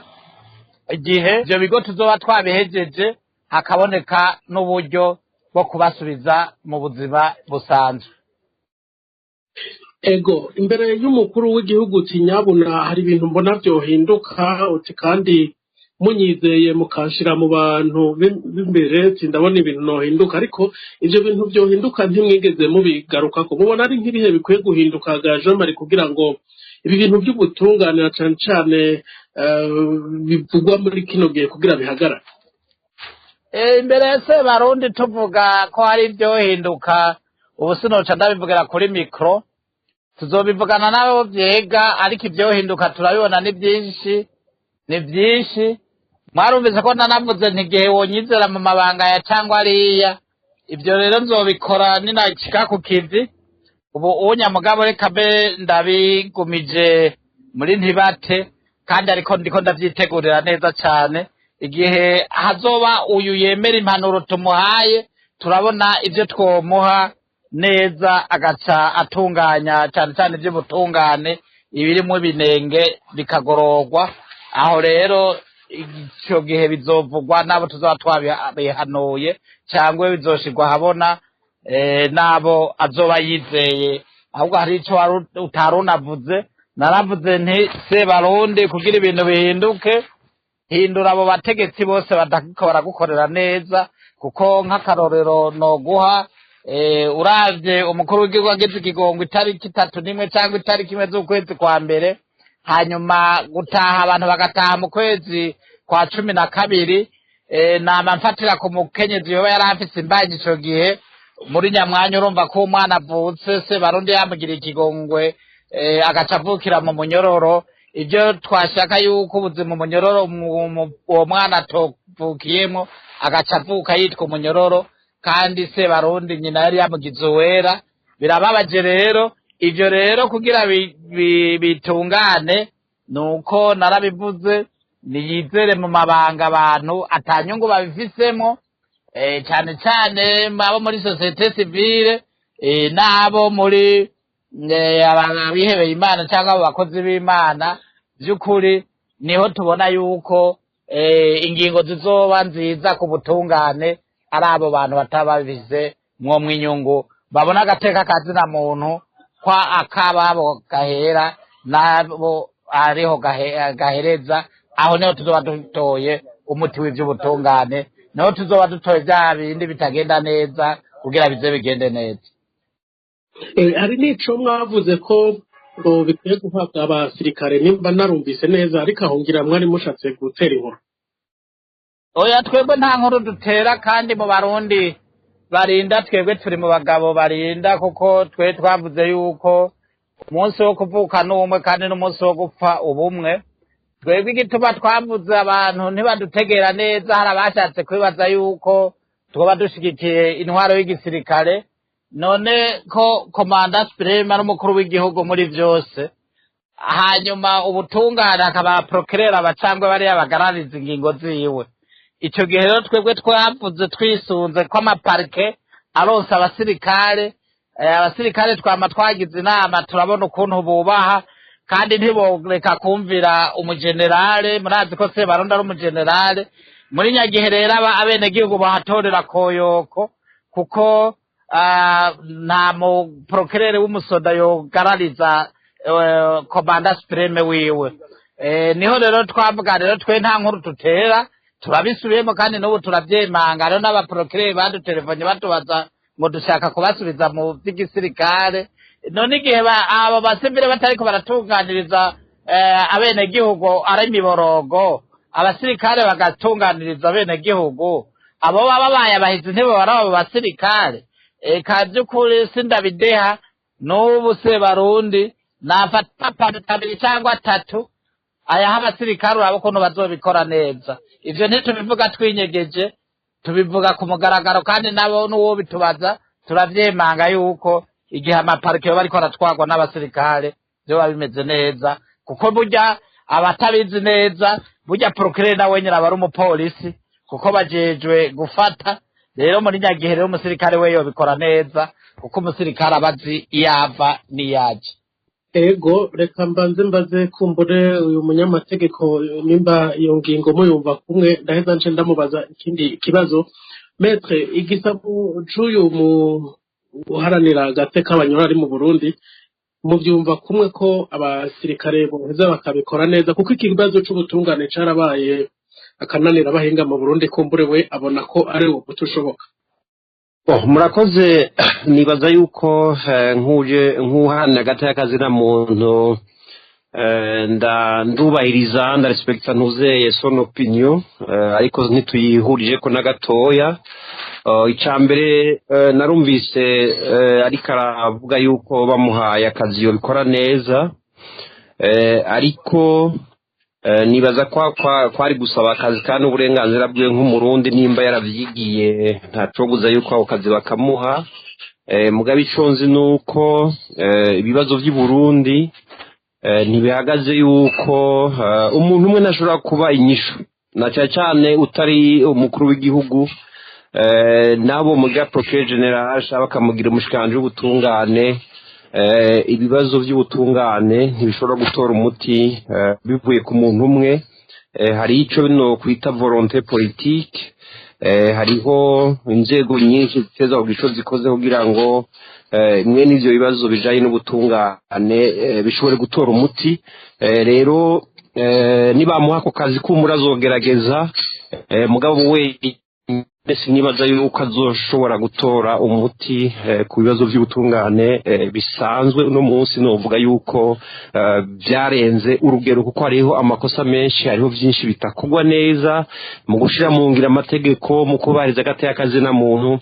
igihe ibyo bigo tuzoba twabihejeje hakaboneka n'uburyo bwo kubasubiza mu buzima busanzwe ego imbere y'umukuru w'igihugu tinyabuna hari ibintu mbona byohinduka uti kandi munyizeye mukanshira mu bantu b'imbere ndabona ibintu nohinduka ariko ivyo bintu byohinduka ntimwigeze mubigarukako mubona ari nk'ibihe bikwiye guhinduka gajamari kugira ngo ibi bintu by'ubutunganira cane cane bivugwa muri kino gihe kugira bihagarare imbere se barundi tuvuga ko hari ibyohinduka ubu sinoca ndabivugira kuri mikro tuzobivugana nabo vyega ariko ibyohinduka turabibona ni byinshi mwarumvise ko nanavuze ntigihe wonyizera mu mabanga ya cyangwa ariya ibyo rero nzobikora ninashika ku kivi ubu unyamugabo reka be ndabigumije muri ntibate kandi ariko ndiko ndavyitegurira neza cyane igihe hazoba uyu yemera impanuro tumuhaye turabona ibyo twomuha neza agaca atunganya cyane cyane iby'ubutungane ibirimo ibinenge bikagororwa aho rero icyo gihe bizovugwa nabo tuzaba twabihanuye cyangwa bizoshirwa habona nabo azoba yizeye ahubwo hari icyo utarunavuze naravuze nti se barundi kugira ibintu bihinduke hindura abo bategetsi bose badakora gukorera neza kuko nk'akarorero no guha uravye umukuru w'igihugu ageze ikigongo itariki 31 cyangwa itariki 1 z'ukwezi kwa mbere hanyuma gutaha abantu bagataha mu kwezi kwa 12 nama mfatira ku mukenyezi yoba yari afise imbanyi ico gihe muri nyamwanya urumva ko umwana avutse se barundi yamugira ikigongwe agacavukira mu munyororo ibyo twashaka yuko ubuzima umunyororo uwo mwana atavukiyemo agacavuka yitwa umunyororo kandi se barundi nyina yari yamugize uwera birababaje rero ivyo rero kugira bitungane nuko narabivuze niyizere mu mabanga abantu atanyungu babifisemo cyane cyane abo muri societe civile n'abo muri abihebeye Imana cyangwa abo bakozi b'Imana by'ukuri niho tubona yuko ingingo zizoba nziza ku butungane ari abo bantu batababize mwo mwinyungu babona agateka kazina muntu kwa akababo gahera nabo ariho gahereza aho niho tuzoba dutoye umuti w'ivy'ubutungane niho tuzoba dutoye bya bindi bitagenda neza kugira bize bigende neza. Hari n'ico mwavuze ko ngo bikwiye guhabwa abasirikare nimba narumvise neza ariko aho ngira mwari mushatse gutera inkuru. Oya twebwe nta nkuru dutera kandi mu barundi barinda twebwe turi mu bagabo barinda kuko twe twavuze yuko umunsi wo kuvuka n'umwe kandi n'umunsi wo gupfa ubumwe twebwe igituma twavuze abantu ntibadutegera neza hari abashatse kwibaza yuko twoba dushigikiye intwaro y'igisirikare none ko komanda supreme ari umukuru w'igihugu muri vyose hanyuma ubutungane akaba procureur abacangwe bari abagarariza ingingo ziwe ico gihe rero twebwe twavuze twisunze ko amaparke aronse abasirikare twama twagize inama turabona ukuntu bubaha kandi ntiboreka kumvira umugenerale murazi ko se baronda ari umugenerale muri nyagihe rero abene gihugu bahatorera koyoko kuko nta mu procureur w'umusoda yogarariza komanda supreme wiwe niho rero twavuga rero twe nta nkuru tutera turabisubiyemo kandi n'ubu turavyemanga rero n'abaprocureur badutelefone batubaza ngo dushaka kubasubiza mu vy'igisirikare none igihe abo basivile batariko baratunganiriza abene gihugu ari imiborogo abasirikare bagatunganiriza abene gihugu abo baba bayabahize ntebo barabo basirikare kavyukuri sindabideha n'ubu se barundi nafata patabiri cyangwa 3 aya abasirikare urabo kuntu bazobikora neza ivyo ntitubivuga twinyegeje tubivuga ku mugaragaro kandi nabo n'uwo bitubaza turavyemanga yuko igihe amaparike bariko aratwagwa n'abasirikare byo bimeze neza kuko burya abatabizi neza burya procureur nawe nyira bari umupolisi kuko bajejwe gufata rero muri nyagihe rero umusirikare we yobikora neza kuko umusirikare abazi iyava niyaje. Ego reka mbaze kumbure uyu munyamategeko nimba iyo ngingo muyumva kumwe ndaheza nce ndamubaza ikindi kibazo Maître igisabu c'uyu mu uharanira agateka abanyura ari mu Burundi mu byumva kumwe ko abasirikare boheza bakabikora neza kuko ikibazo c'ubutungane carabaye akananira abahinga mu Burundi kumbure we abona ko ari wo butushoboka. Murakoze nibaza yuko nk'uharanira agateka kazina muntu ndubahiriza ndarespekta ntuzeye son opinion ariko ntituyihurije ko na gatoya icambere narumvise ariko aravuga yuko bamuhaye akazi yo bikora neza ariko nibaza kwari gusaba akazi kandi uburenganzira bwe nk'umurundi nimba yaravyigiye ntacobuza yuko ako kazi bakamuha mugabe iconzi nuko ibibazo vy'i Burundi ntibihagaze yuko umuntu umwe ntashobora kuba inyishu na cyane utari umukuru w'igihugu nabo muga procureur general bakamugira umushikanje w'ubutungane ibibazo by'ubutungane ntibishobora gutora umuti bivuye ku muntu umwe hari ico no kwita volonté politique hariho inzego nyinshi ziteza kugico zikoze kugira ngo imwe n'ivyo bibazo bijanye n'ubutungane bishobore gutora umuti rero nibamuha ako kazi kumura azogerageza mugabo we sinibaza yuko azoshobora gutora umuti ku bibazo by'ubutungane bisanzwe uno munsi novuga yuko byarenze urugero kuko hariho amakosa menshi hariho byinshi bitakugwa neza mu gushira mu ngira amategeko mu kubahiriza agateka kazina muntu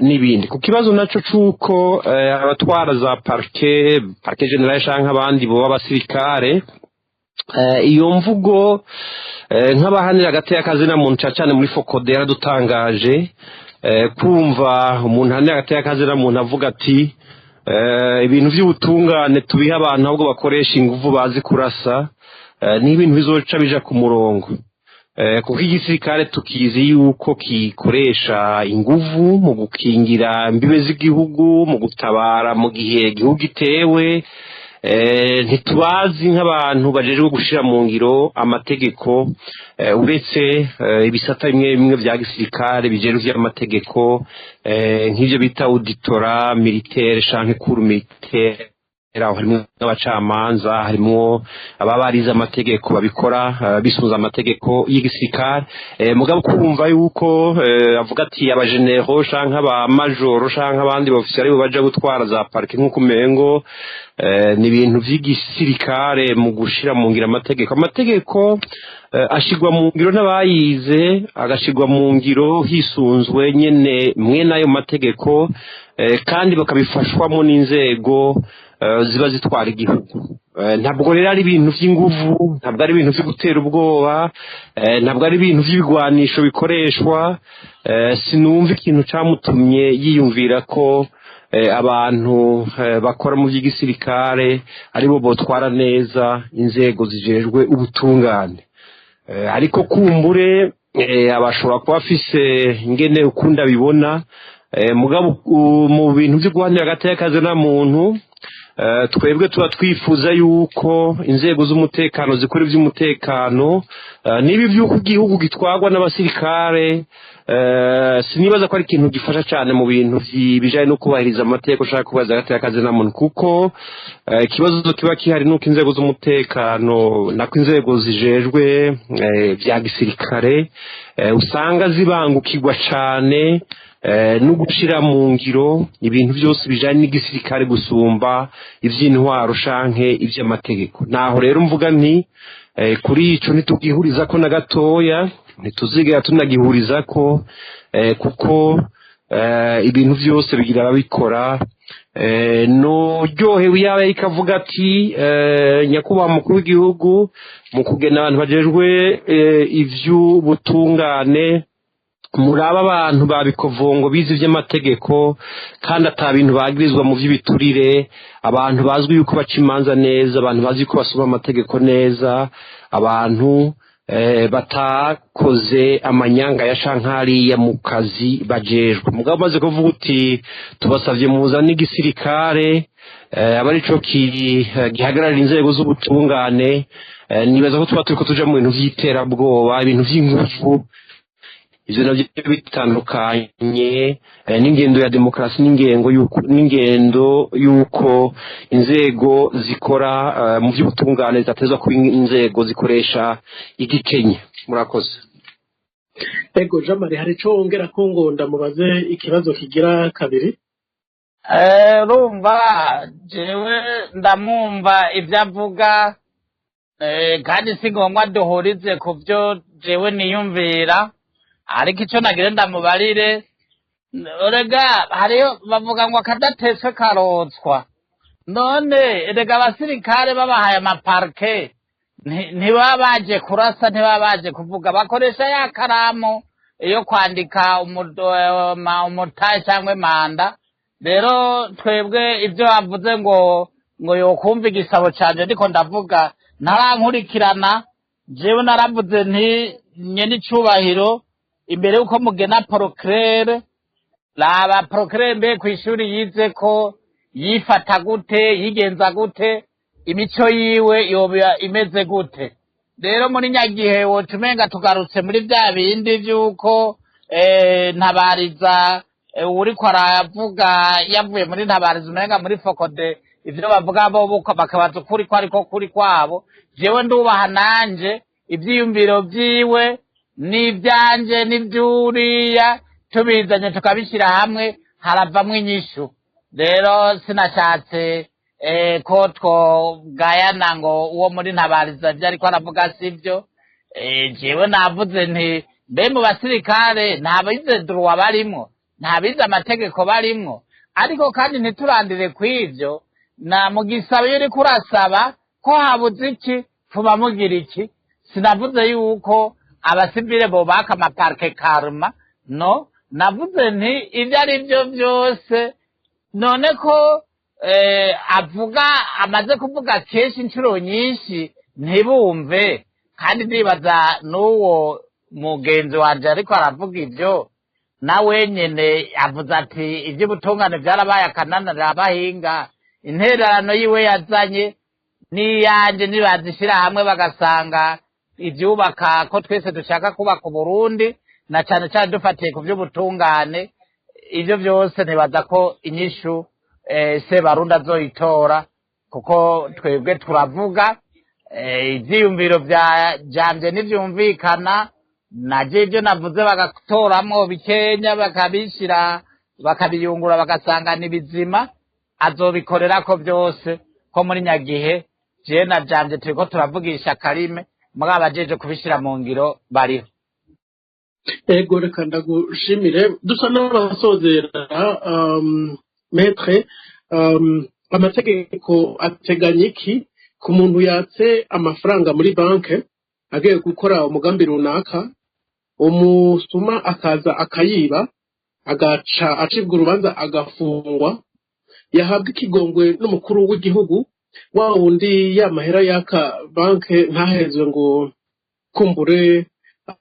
n'ibindi ku kibazo naco cuko abatwara za parquet general canke abandi bo b'abasirikare iyo mvugo nk'abahanira agateka kazina muntu cyane muri Fokode yaradutangaje kumva umuntu hanira agateka kazina muntu avuga ati ibintu by'ubutungane tubiha abantu ahubwo bakoresha ingufu bazi kurasa ni ibintu bizoca bija ku murongo kuko igisirikare tukizi yuko kikoresha ingufu mu gukingira imbibe z'igihugu mu gutabara mu gihe igihugu itewe ntitubazi nk'abantu bajejwe gushira mu ngiro amategeko uretse ibisata bimwe bimwe vya gisirikare bijejwe vy'amategeko nk'ivyo bita auditora militaire canke cour militaire harimo abacamanza harimo ababariza amategeko babikora bisunza amategeko y'igisirikare mugabo kumva yuko avuga ati abagenero canke abamajoro canke abandi bofisiari bo baje gutwara za parke nk'uko umengo ni ibintu vy'igisirikare mu gushira mu ngira amategeko ashigwa mu ngiro n'abayize agashigwa mu ngiro hisunzwe nyene mwene ayo mategeko kandi bakabifashwamo n'inzego ziba zitwara igihugu ntabwo rero ari ibintu by'inguvu ntabwo ari ibintu byo gutera ubwoba ntabwo ari ibintu by'ibigwanisho bikoreshwa sinumva ikintu camutumye yiyumvira ko abantu bakora mu by'igisirikare aribo botwara neza inzego zijejwe ubutungane ariko kumbure abashobora kuba afise ingene ukunda bibona mugabo mu bintu byo guhanira agateka kazina muntu twebwe tuba twifuza yuko inzego z'umutekano zikora iby'umutekano nibi by'uko igihugu gitwarwa n'abasirikare sinibaza ko ari ikintu gifasha cyane mu bintu bijanye no kubahiriza amategeko ushaka kubaza agateka kazina muntu kuko ikibazo kiba kihari nuko inzego z'umutekano nako inzego zijejwe vya gisirikare usanga zibangukirwa cyane no gushira mu ngiro ibintu byose bijanye n'igisirikare gusumba ivy'intwaro canke ivy'amategeko naho rero mvuga nti kuri ico ntitugihuriza ko na gatoya ntituzigera tunagihuriza ko kuko ibintu byose bigira ababikora no ryohewe yaba ikavuga ati nyakubahwa mukuru w'igihugu mu kugena abantu bajejwe ivy'ubutungane muraba abantu babikovongo bizi vy'amategeko kandi ata bintu bagirizwa mu vy'ibiturire abantu bazwi yuko baca imanza neza abantu bazi yuko basoma amategeko neza abantu batakoze amanyanga ya shankariya mu kazi bajejwe mugabo maze kuvuga uti tubasavye muzana igisirikare aba arico gihagararira inzego z'ubutungane nibaza ko tuba turiko tuja mu bintu vy'iterabwoba ibintu vy'ingufu ivyo navyo bitandukanye n'ingendo ya demokarasi n'ingendo yuko inzego zikora mu by'ubutungane zitatezwa kuba inzego zikoresha igikenye murakoze ego Jean-Marie hari ico wongera ko ngo ndamubaze ikibazo kigira kabiri rumva jewe ndamwumva ivyo avuga kandi si ngombwa duhurize ku vyo jewe niyumvira ariko ico nagire ndamubarire rega hariyo bavuga ngo akadateswe karotswa none rega abasirikare babahaye amaparke ntibaba baje kurasa ntibaba baje kuvuga bakoresha ya karamu iyo kwandika umutahe cyangwa manda rero twebwe ibyo bavuze ngo yokumva igisabo canje ndiko ndavuga ntarankurikirana jewe naravuze nti nyene icubahiro imbere yuko mugena procureur laba procureur mbe kwishuri yize ko yifata gute yigenza gute imico yiwe yoba imeze gute rero muri nyagihe wocumenga tugarutse muri bya bindi byuko ntabariza uriko aravuga yavuye muri ntabariza umenga muri Fokode ivyo bavuga bo bakabaza ukuri ko ariko kuri kwabo. Jewe ndubaha nanje ivyiyumviro vyiwe n'ivyanje n'ivyuriya tubizanye tukabishira hamwe haravamwo inyishu. Rero sinashatse ko twogayana ngo uwo muri Ntabariza vyo ariko aravuga sivyo. Jewe navuze nti mbe mu basirikare ntabize droit barimwo, ntabize amategeko barimwo, ariko kandi ntiturandire kw'ivyo. Na mugisaba iyo uriko urasaba ko habuze iki fuba mugira iki. Sinavuze yuko abasivile bobaka amaparke karma, no, navuze nti ivyo ari vyo vyose. None ko avuga amaze kuvuga kenshi inshuro nyinshi ntibumve, kandi ndibaza n'uwo mugenzi wanje ariko aravuga ivyo nawe nyene avuze ati ivy'ubutungane vyarabaye akananira abahinga. Intererano yiwe yazanye n'iyanje nibazishira hamwe bagasanga ivyubaka ko twese dushaka kubaka Uburundi, na cane cane dufatiye ku vy'ubutungane. Ivyo vyose ntibaza ko inyishu Sebarundi azoyitora, kuko twebwe turavuga ivyiyumviro vyanje n'ivyumvikana. Naje ivyo navuze bagatoramwo bikenya bakabishira bakabiyungura bagasanga ni bizima, azobikorerako vyose. Ko muri nyagihe je na janje turiko turavugisha Karime muri abajeje kubishira mu ngiro bariho. Ego reka ndagushimire. Dusa n'abasozera maître, amategeko ateganya iki ku muntu yatse amafaranga muri banke agiye gukora umugambi runaka, umusuma akaza akayiba agaca acibwa urubanza agafungwa, yahabwa ikigongwe n'umukuru w'igihugu, wa wundi ya mahera yaka banke ntahezwe ngo kumbure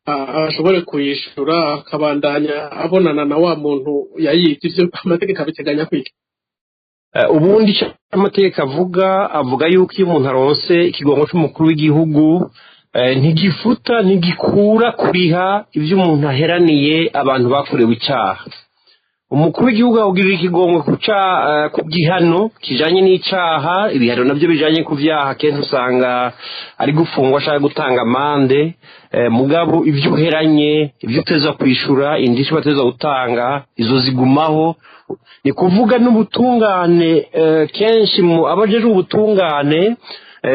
ashobore kuyishura akabandanya abonana na wa muntu yayivye. Ivyo amategeko abiteganya kwiki? Ubundi amategeko avuga yuko iyo umuntu aronse ikigongo c'umukuru w'igihugu ntigifuta ntigikura kuriha ivyo umuntu aheraniye abantu bakorewe icaha. Umukuru w'igihugu awugirira ikigongo ku gihano kijanye n'icaha. Ibihano navyo bijanye ku vyaha kenshi usanga ari gufungwa canke gutanga amande. Mugabo ivyo uheranye, ivyo uteza kwishura, indishyi bateza gutanga, izo zigumaho. Ni kuvuga n'ubutungane kenshi abajejwe ubutungane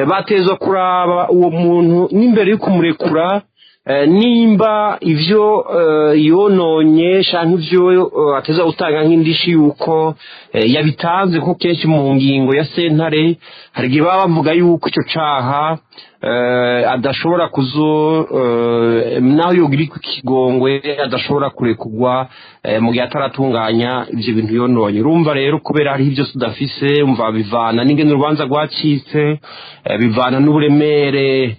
bateza kuraba uwo muntu n'imbere yo kumurekura nimba ivyo yononye canke ivyo ateza gutanga nk'indishi yuko yabitanze. ko kenshi mu ngingo ya sentare hari igihe baba bavuga yuko ico caha adashobora naho yogira ikigongwe adashobora kurekurwa mu gihe ataratunganya ivyo bintu yononye. Urumva rero kubera hariho ivyo tudafise, umva bivana n'ingene urubanza rwacitse, bivana n'uburemere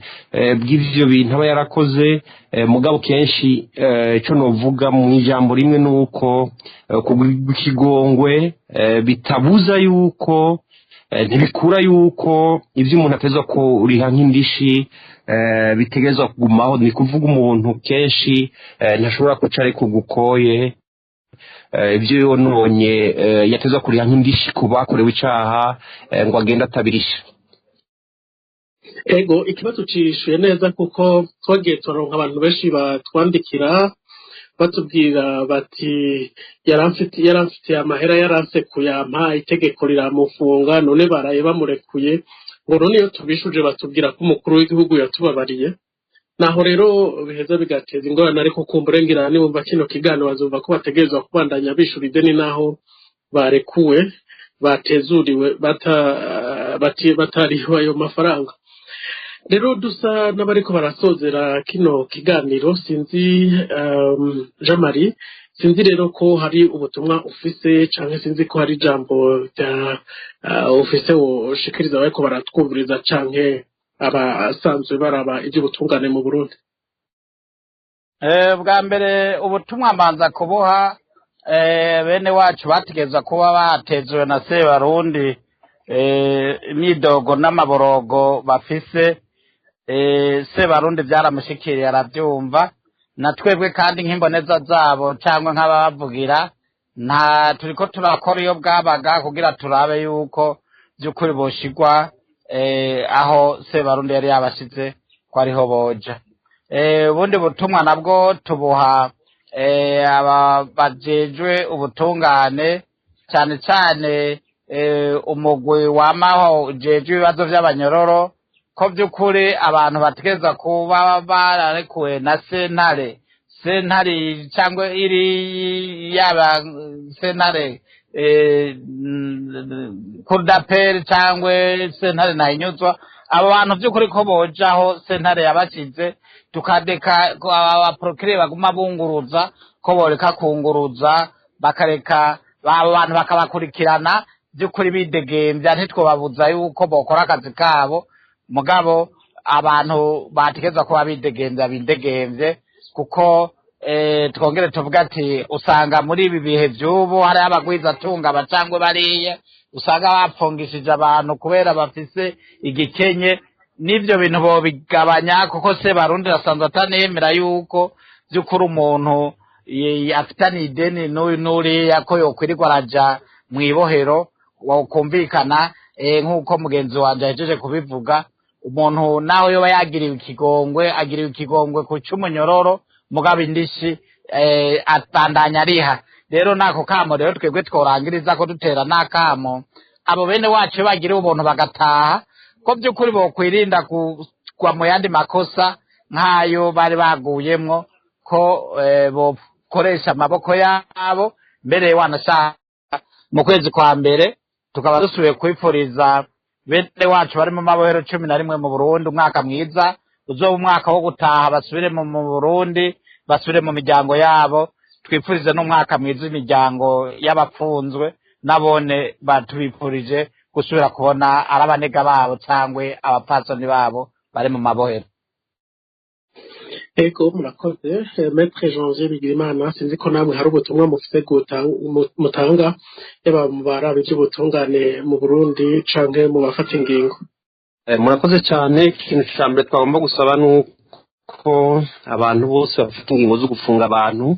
bw'ivyo bintu aba yarakoze. Mugabo kenshi ico novuga mu ijambo rimwe nuko kugirwa ikigongwe bitabuza yuko ntibikura yuko ivyo umuntu atezwa kuriha nk'indishi bitegezwa kugumaho. Ni kuvuga umuntu kenshi ntashobora kuca ariko gukoye ivyo yononye yatezwa kuriha nk'indishi ku bakorewe icaha ngo agenda atabirisha. Ego ikibazo cishuye neza, kuko twagiye turonka abantu benshi batwandikira batubwira bati yaramfitiye amahera yaranse kuyampa, itegeko riramufunga, none baraye bamurekuye, ngo none iyo tubishuje batubwira ko umukuru w'igihugu yatubabariye. Naho rero biheza bigateza ingorane, ariko kumburengera nibumva kino kiganiro bazumva ko bategerezwa kubandanya bishura ideni naho barekuwe batezuriwe batariho ayo mafaranga. Rero dusa n'abariko barasozera kino kiganiro, sinzi Jean Marie, sinzi rero ko hari ubutumwa ufise canke sinzi ko hari ijambo ufise woshikiriza bariko baratwumviriza canke abasanzwe baraba ivy'ubutungane mu Burundi. Bwa mbere ubutumwa mbanza kubuha bene wacu bategeza kuba batezuwe na Sebarundi imyidogo n'amaborogo bafise. Sebarundi vyaramushikiriye aravyumva, na twebwe kandi nk'imboneza zabo cyangwa nk'ababavugira turiko turakora iyo bwabaga kugira turabe yuko by'ukuri boshigwa aho Sebarundi yari yabashize ko ariho boja. Ubundi butumwa nabwo tubuha aba bajejwe ubutungane cyane cyane umugwi wamaho ujejwe ibibazo by'abanyororo ko by'ukuri abantu bategeza kuba bararekuwe na sentare cyangwa iri yaba sentare kurdaperi cyangwa sentare nayinyuzwa abo bantu by'ukuri ko bojaho sentare yabashize tukadeka abaprokire baguma bunguruza ko boreka kunguruza bakareka abo bantu bakabakurikirana by'ukuri bidegembya ntitwobabuza yuko bokora akazi kabo mugabo abantu bategeza kuba bidegembye kuko twongere tuvuga ati usanga muri ibi bihe by'ubu hari abagwizatunga abacangwe bariya usanga bapfungishije abantu kubera bafise igikenye n'ibyo bintu bobigabanya kuko Sebarundi asanzwe atanemera yuko by'ukuri umuntu afitaniye ideni n'uriya ko yokwirirwa araja mu ibohero wakumvikana nk'uko mugenzi wanjye yahejeje kubivuga umuntu nawe yoba yagiriwe ikigongwe ku cy'umunyororo mugabo indishi atandanya ariha rero nako kamo rero twebwe tworangiriza ko dutera nakamo abo bene wacu bagiriwe ubuntu bagataha ko by'ukuri bokwirinda kugwa mu yandi makosa nk'ayo bari baguyemwo ko bokoresha amaboko yabo mbere wanashaka mu kwezi kwa mbere tukaba dusubiye kwipfuriza bene wacu bari mu mabohero 11 mu Burundi umwaka mwiza uzoba umwaka wo gutaha basubire mu Burundi basubire mu miryango yabo twipfurize n'umwaka mwiza imiryango y'abapfunzwe nabone batubipfurije gusubira kubona arabanega babo cyangwe abapfasoni babo bari mu mabohero. Ego murakoze Maître Janvier Bigirimana sinzi ko namwe hari ubutumwa mufite mutanga yaba mu barabe by'ubutungane mu Burundi canke mu bafata ingingo. Murakoze cyane ikintu cyambere twagomba gusaba nuko abantu bose bafite ingingo zo gufunga abantu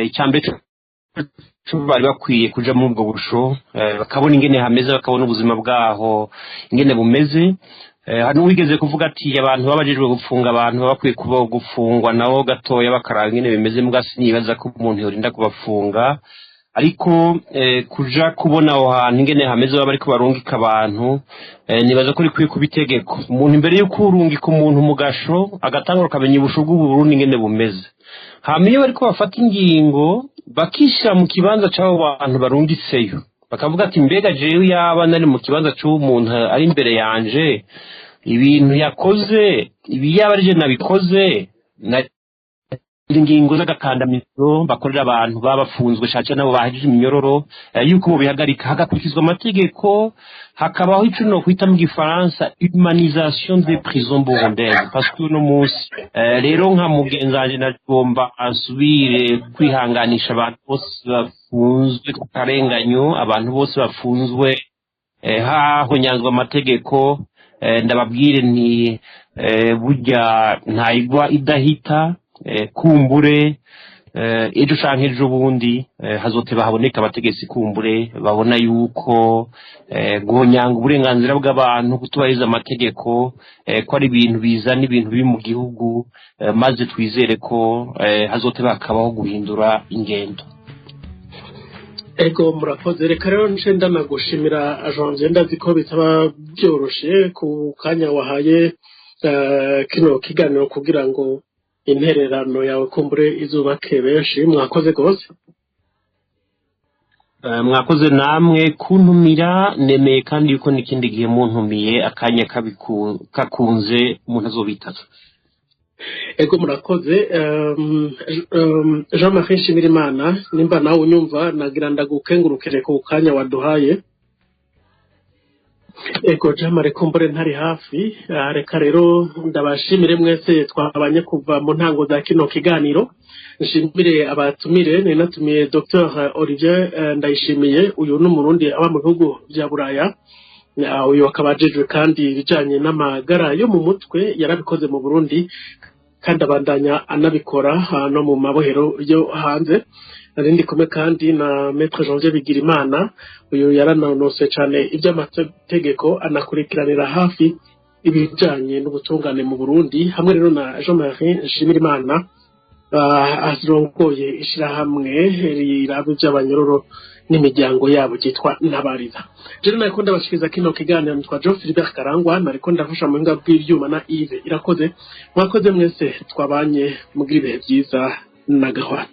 icyambere bari bakwiye kuja muri ubwo busho bakabona ingene hameze bakabona ubuzima bwaho ingene bumeze. Hano wigeze kuvuga ati abantu babajijwe gufunga abantu bakwiye kuba gufungwa nabo gatoya bakaranga ingene bimeze mugasi nibaza ko umuntu yorinda kubafunga ariko kuja kubona aho hantu ingene hameze baba ariko barungika abantu nibaza ko rikwiye kubitegeko umuntu imbere yo kurungika umuntu mu gasho agatangura kamenya ubushugu bw'Uburundi ingene bumeze hamiye bariko bafata ingingo bakishira mu kibanza cy'abo bantu barungitseyo bakavuga ati mbega jewe yaba nari mu kibanza cy'umuntu ari imbere yanje ibintu yakoze ibi yaba ari je nabikoze na ingingo z'agakandamizo bakorera abantu babafunzwe cyane nabo bahejije iminyororo yuko mu bihagarika hagakurikizwa amategeko hakabaho ico no kwita mu gifaransa humanisation des prisons burundaises parce que no munsi rero nka mugenzanje nagomba asubire kwihanganisha abantu bose bafunzwe ku karenganyo abantu bose bafunzwe hahonyanzwe amategeko ndababwire nti burya ntayigwa idahita kumbure ejo canke ejo bundi hazoteba haboneka abategetsi kumbure babona yuko guhonyanga uburenganzira bw'abantu kutubahiriza amategeko ko ari ibintu bizana ibintu biri mu gihugu maze twizere ko hazoteba hakabaho guhindura ingendo. Ego murakoze reka rero nce ndanagushimira Janvier ndazi ko bitaba byoroshe ku kanya wahaye kino kiganiro kugira ngo intererano yawe kumbure izubake benshi mwakoze gose. Mwakoze namwe kuntumira nemeye kandi yuko nikindi gihe muntumiye akanya kakunze umuntu azobitatu. Ego murakoze Jean-Marie Nshimirimana nimba nawe unyumva nagira ndagukengurukire ku kanya waduhaye. Ego Jean-Marie kumbure ntari hafi reka rero ndabashimire mwese twabanye kuva mu ntango za kino kiganiro nshimire abatumire ninatumiye Dr Olivier Ndayishimiye uyu n'umurundi aba mu bihugu bya Buraya uyu akabajejwe kandi bijanye n'amagara yo mu mutwe yarabikoze mu Burundi kandi abandanya anabikora no mu mabohero yo hanze. Narindi kumwe kandi na Maître Janvier Bigirimana, uyu yaranonose cyane iby'amategeko anakurikiranira hafi ibijanye n'ubutungane mu Burundi, hamwe rero na Jean-Marie Nshimirimana azirongoye ishirahamwe riraba iby'abanyororo n'imiryango yabo cyitwa Ntabariza. Rero nako ndabashikiriza kino kiganiro nitwa Jean Philibert Karangwa, nariko ndafasha mu hinga bw'ivyuma na Yves Irakoze. Mwakoze mwese twabanye mugira ibihe byiza na gahwana.